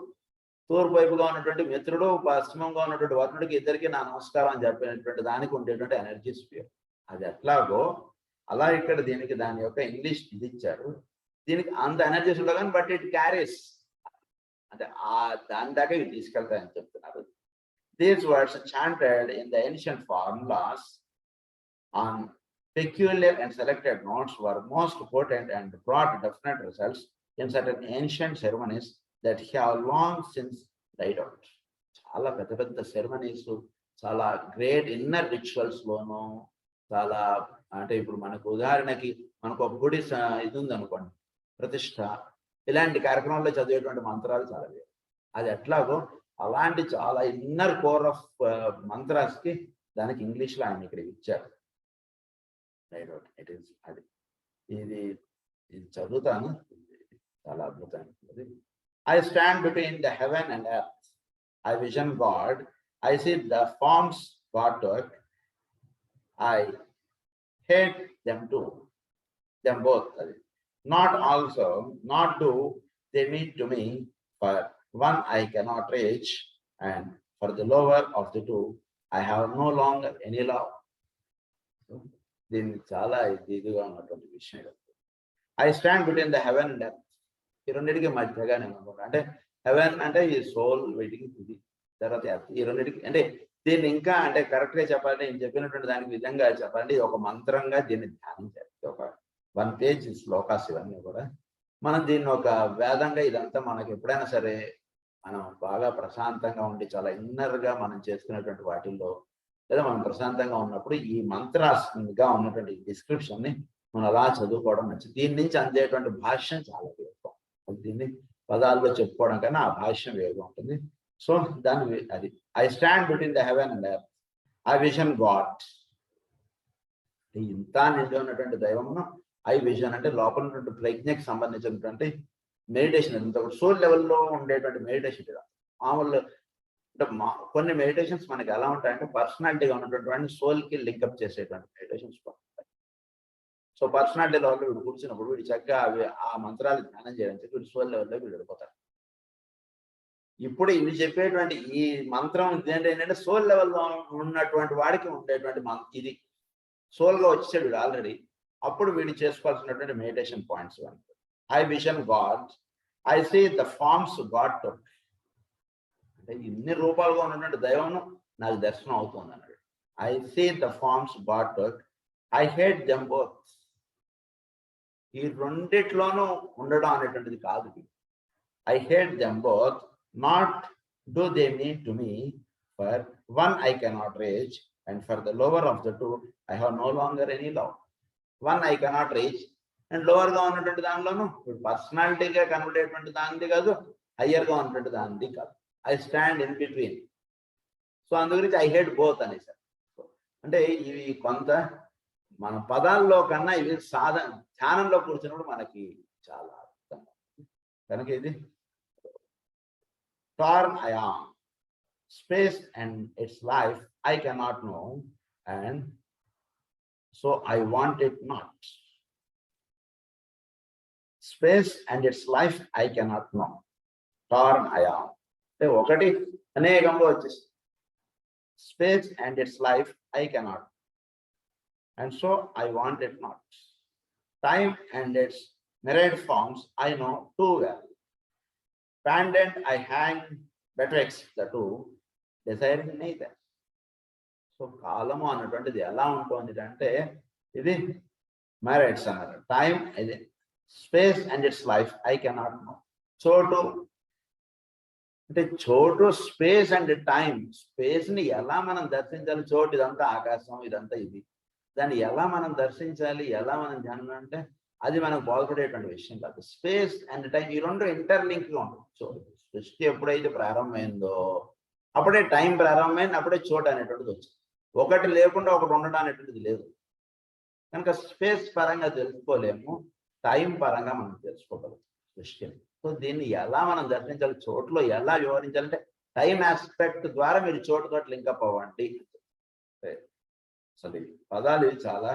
తూర్పు వైపుగా ఉన్నటువంటి మిత్రుడు, పశ్చిమంగా ఉన్నటువంటి వరుణుడికి ఇద్దరికి నా నమస్కారం అని చెప్పినటువంటి దానికి ఉండేటువంటి ఎనర్జీస్ వేరు. అది ఎట్లాగో అలా ఇక్కడ దీనికి దాని యొక్క ఇంగ్లీష్ ఇది ఇచ్చారు. దీనికి అంత ఎనర్జీస్ ఉండవు కానీ బట్ ఇట్ క్యారీస్, అంటే ఆ దాని దాకా ఇవి తీసుకెళ్తాయని చెప్తున్నారు. These words chanted in the ancient formulas on peculiar and selected notes were most potent and brought definite results in certain ancient ceremonies that have long since died out. చాలా పెద్ద పెద్ద ceremonies, చాలా గ్రేట్ ఇన్నర్ రిచువల్స్ లోను, చాలా అంటే ఇప్పుడు మనకు ఉదాహరణకి మనకు ఒక గుడి ఇది ఉంది అనుకోండి, ప్రతిష్ట, ఇలాంటి కార్యక్రమాల్లో చదివేటువంటి మంత్రాలు చాలా వేరు. అది ఎట్లాగో అలాంటి చాలా ఇన్నర్ కోర్ ఆఫ్ మంత్రాస్ కి దానికి ఇంగ్లీష్ లో ఆయన ఇక్కడ ఇచ్చారు. అది ఇది చదువుతాను, చాలా అద్భుతమైనది. I stand between the heaven and earth. I vision God. I see the forms God took. I hate them too. Them both. Not do they mean to me, for one I cannot reach, and for the lower of the two, I have no longer any love. దీన్ని చాలా ఇదిగా ఉన్నటువంటి విషయం. I stand between the heaven and earth. ఈ రెండింటికి మధ్యగా నేను అనుకుంటా. అంటే హెవెన్ అంటే ఈ సోల్ వెయిటింగ్, ఇది తర్వాత ఎర్త్, ఈ రెండింటికి అంటే దీన్ని ఇంకా అంటే కరెక్ట్గా చెప్పాలంటే నేను చెప్పినటువంటి దానికి విధంగా చెప్పాలంటే ఒక మంత్రంగా దీన్ని ధ్యానం చేస్తే ఒక 1 పేజ్ శ్లోకాస్ ఇవన్నీ కూడా మనం దీన్ని ఒక వేదంగా ఇదంతా మనకి ఎప్పుడైనా సరే మనం బాగా ప్రశాంతంగా ఉండి చాలా ఇన్నర్గా మనం చేసుకునేటువంటి వాటిల్లో లేదా మనం ప్రశాంతంగా ఉన్నప్పుడు ఈ మంత్రాస్గా ఉన్నటువంటి డిస్క్రిప్షన్ని మనం అలా చదువుకోవడం మంచిది. దీని నుంచి అందేటువంటి భాష్యం చాలా వేగం. దీన్ని పదాల్లో చెప్పుకోవడం కన్నా ఆ భాష్యం వేగం ఉంటుంది. సో దాన్ని అది I stand between the heaven and earth, I vision God. ఇంత నిండి ఉన్నటువంటి దైవమును ఐ విజన్ అంటే లోపల ఉన్నటువంటి ప్రజ్ఞకి సంబంధించినటువంటి మెడిటేషన్. ఇంత సోల్ లెవెల్లో ఉండేటువంటి మెడిటేషన్ ఇది. మామూలు అంటే కొన్ని మెడిటేషన్స్ మనకి ఎలా ఉంటాయంటే పర్సనాలిటీగా ఉన్నటువంటి సోల్కి లింకప్ చేసేటువంటి మెడిటేషన్స్ ఉంటాయి. సో పర్సనాలిటీ లెవెల్లో వీడు కూర్చున్నప్పుడు వీడు చక్కగా అవి ఆ మంత్రాలు ధ్యానం చేయడానికి వీడు సోల్ లెవెల్లో వీడు వెళ్ళిపోతారు. ఇప్పుడు ఇవి చెప్పేటువంటి ఈ మంత్రం ఏంటంటే సోల్ లెవెల్లో ఉన్నటువంటి వాడికి ఉండేటువంటి ఇది సోల్గా వచ్చేసాడు వీడు ఆల్రెడీ. అప్పుడు వీడు చేసుకోవాల్సినటువంటి meditation points. I vision God, I see the forms God too. అంటే ఇన్ని రూపాలుగా ఉన్నటువంటి దైవం నాకు దర్శనం అవుతుంది అన్నాడు. I see the forms God too, I hate them both. ఈ రెండిట్లోనూ ఉండడం అనేటువంటిది కాదు. I hate them both, not do they mean to me, for one I cannot reach, and for the lower of the two I have no longer any love. One I cannot reach and లోవర్గా ఉన్నటువంటి దానిలోనూ ఇప్పుడు పర్సనాలిటీగా కనబడేటువంటి దానిది కాదు, హయ్యర్గా ఉన్నటువంటి దానిది కాదు. I stand in between. So అందు గురించి I hate both అనేసారు. అంటే ఇవి కొంత మన పదాల్లో కన్నా ఇవి ధ్యానంలో కూర్చున్నప్పుడు మనకి చాలా అర్థం కనుక ఇది torn I am, space and its life I cannot know, and so I want it not. Space and its life I cannot know. Torn I am. అంటే ఒకటి అనేకంలో వచ్చేసి space and its life I cannot, and so I want it not. Time and its myriad forms I know too well. Pendant I hang betwixt the two, desiring neither. So కాలము అన్నటువంటిది ఎలా ఉంటుంది అంటే ఇది మ్యారేట్స్ అన్నారు. టైం ఇది space and its life I cannot know. చోటు అంటే చోటు, స్పేస్ అండ్ టైం. స్పేస్ని ఎలా మనం దర్శించాలి? చోటు ఇదంతా ఆకాశం, ఇదంతా ఇది. దాన్ని ఎలా మనం దర్శించాలి, ఎలా మనం ధ్యానం అంటే అది మనకు బోధపడేటువంటి విషయం కాదు. స్పేస్ అండ్ టైం ఈ రెండు ఇంటర్లింక్గా ఉంటుంది. సో సృష్టి ఎప్పుడైతే ప్రారంభమైందో అప్పుడే టైం ప్రారంభమైంది, అప్పుడే చోటు అనేటువంటిది వచ్చింది. ఒకటి లేకుండా ఒకటి ఉండడం అనేటువంటిది లేదు. కనుక స్పేస్ పరంగా తెలుసుకోలేము, టైం పరంగా మనం తెలుసుకోగలం సృష్టిని. సో దీన్ని ఎలా మనం దర్శించాలి, చోటులో ఎలా వివరించాలంటే టైం ఆస్పెక్ట్ ద్వారా మీరు చోటుతో లింకప్ అవ్వండి. అసలు పదాలు చాలా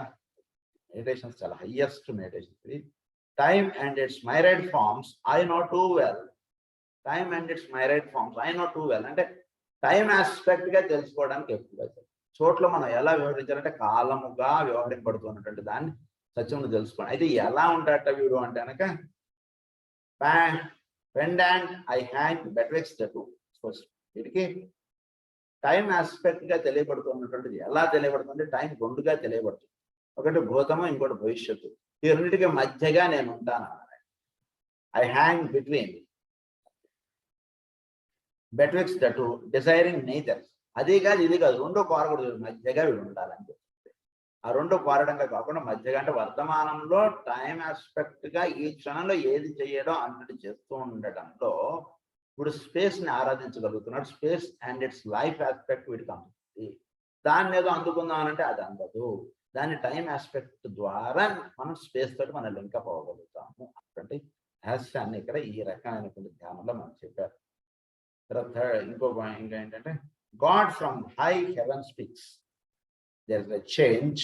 మెడిటేషన్స్, చాలా highest meditations. Time and its myriad forms I know too well. Time and its myriad forms I know too well అంటే టైం ఆస్పెక్ట్ గా తెలుసుకోవడానికి ఎక్కువగా చోట్ల మనం ఎలా వ్యవహరించాలంటే కాలముగా వ్యవహరింపడుతున్నటువంటి దాన్ని సత్యమును తెలుసుకోండి. అయితే ఎలా ఉంటాడట వీడు అంటే కనుక పెండాంట్ ఐ హ్యాంగ్ బెట్విక్స్ ద టూ. వీటికి టైం ఆస్పెక్ట్ గా తెలియబడుతున్నటువంటిది ఎలా తెలియబడుతుంది? టైం రెండుగా తెలియబడుతుంది. ఒకటి భూతము, ఇంకోటి భవిష్యత్తు. ఈ రెండింటికి మధ్యగా నేను ఉంటాను. I hang between betwixt the two, desiring nature. అది కాదు ఇది కాదు, రెండో కోరకూడదు, మధ్యగా వీడు ఉండాలని చెప్పి. ఆ రెండో కోరడంగా కాకుండా మధ్యగా అంటే వర్తమానంలో టైం ఆస్పెక్ట్ గా ఈ క్షణంలో ఏది చేయడం అన్నది చేస్తూ ఉండటంలో ఇప్పుడు స్పేస్ ని ఆరాధించగలుగుతున్నాడు. Space and its life aspect వీడికి అందుతుంది. దాన్ని ఏదో అందుకుందాం అంటే అది అందదు. దాని టైం ఆస్పెక్ట్ ద్వారా మనం స్పేస్ తోటి మనం లింకప్ అవ్వగలుగుతాము. అటువంటి రహస్యాన్ని ఇక్కడ ఈ రకమైనటువంటి ధ్యానంలో మనం చెప్పారు. తర్వాత ఇంకా ఏంటంటే God from high heaven speaks, there is a change.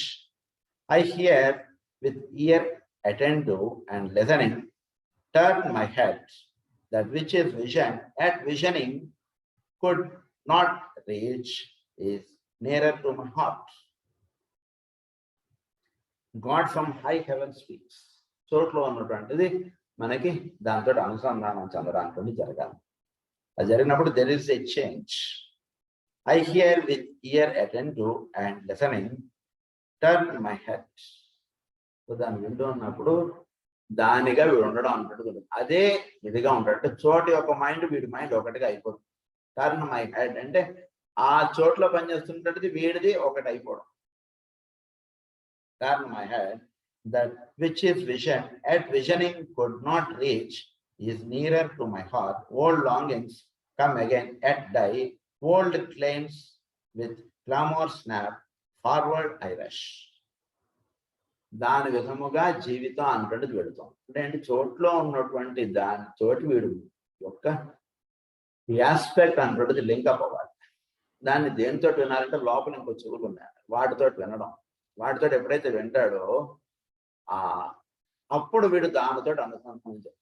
I hear with ear attentive and listening, turn my head, that which is vision at visioning could not reach is nearer to my heart. God from high heaven speaks. చోట్లో ఉన్నటువంటిది మనకి దాంతో అనుసంధానం చెందడానికి జరగాలి. అది జరిగినప్పుడు there is a change. I hear with ear attentive and listening, turn my head. దాన్ని వింటూ ఉన్నప్పుడు దానిగా వీడు ఉండడం అంటాడు. అదే ఇదిగా ఉంటాడు. చోటు యొక్క మైండ్ వీడి మైండ్ ఒకటిగా అయిపోతుంది. టర్న్ మై హెడ్ అంటే ఆ చోట్లో పనిచేస్తుంటది వీడిది ఒకటి అయిపోవడం. Turn my head that which is vision, at visioning could not reach, is nearer to my heart. Old longings come again at die, old claims with clamor snap, forward I rush. దాని విధముగా జీవితం అంటది వెళుతాం. అంటే చోట్లో ఉన్నటువంటి దాని చోటు వీడు యొక్క ఆస్పెక్ట్ అంటది లింకప్ అవ్వాలి. దాన్ని దేనితో వినాలంటే లోపల ఇంకో చెవులు ఉన్నాయి, వాటితో వినడం. వాటితో ఎప్పుడైతే వింటాడో అప్పుడు వీడు దానితో అనుసంధానం చేస్తాడు.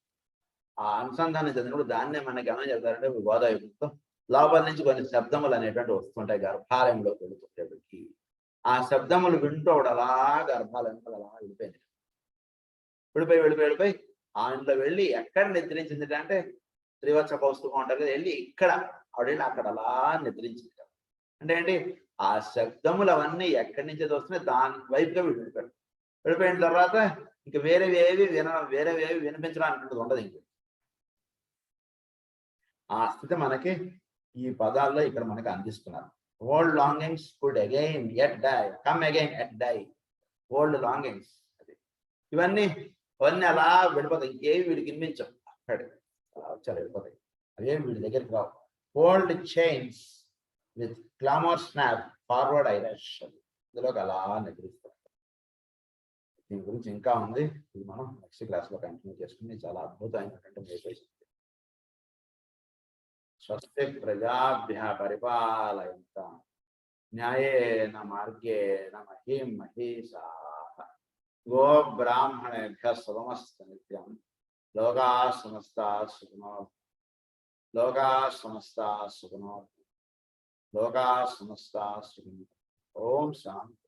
ఆ అనుసంధానం చెందినప్పుడు దాన్నే మనకి ఏమైనా చెప్తారంటే గోదావరితో లోపల నుంచి కొన్ని శబ్దములు అనేటువంటి వస్తుంటాయి గర్భాలయంలోకి వెళుతుంటేటికి. ఆ శబ్దములు వింటోడు అలా గర్భాలయంలో అలా వెళ్ళిపోయి ఆయనలో వెళ్ళి ఎక్కడ నిద్రించింది అంటే త్రివత్స కౌస్తుభం ఉంటారు కదా, వెళ్ళి ఇక్కడ ఆవిడ వెళ్ళి అక్కడ అలా నిద్రించింది. అంటే ఏంటి, ఆ శబ్దములు అవన్నీ ఎక్కడి నుంచి వస్తున్నాయి దాని వైపుగా వెళ్ళిపోయాడు. వెళ్ళిపోయిన తర్వాత ఇంక వేరేవేవి వినిపించడానికి ఉండదు. ఇంక ఆ స్థితి మనకి ఈ పదాల్లో ఇక్కడ మనకి అందిస్తున్నారు. Old longings could again at die, come again at die. Old longings అది ఇవన్నీ అలా వెళ్ళిపోతాయి. ఇంకేవి వీడికి వినిపించవు. అక్కడే అలా వచ్చారు వెళ్ళిపోతాయి. అవేమి వీడి దగ్గరికి రావు. Old chains with clamour snap, forward I rush. ఇందులోకి అలా నిద్రిస్తారు. దీని గురించి ఇంకా ఉంది, ఇది మనం నెక్స్ట్ క్లాస్లో కంటిన్యూ చేసుకుని చాలా అద్భుతమైనటువంటి మెడిటేషన్. స్వస్తి ప్రజాభ్య పరిపాలయంతాం న్యాయేన మార్గేణ మహీం మహీషాః గో బ్రాహ్మణేభ్యః శుభమస్తు నిత్యం. లోకాః సమస్తాః సుఖినో భవంతు. ఓం శాంతి.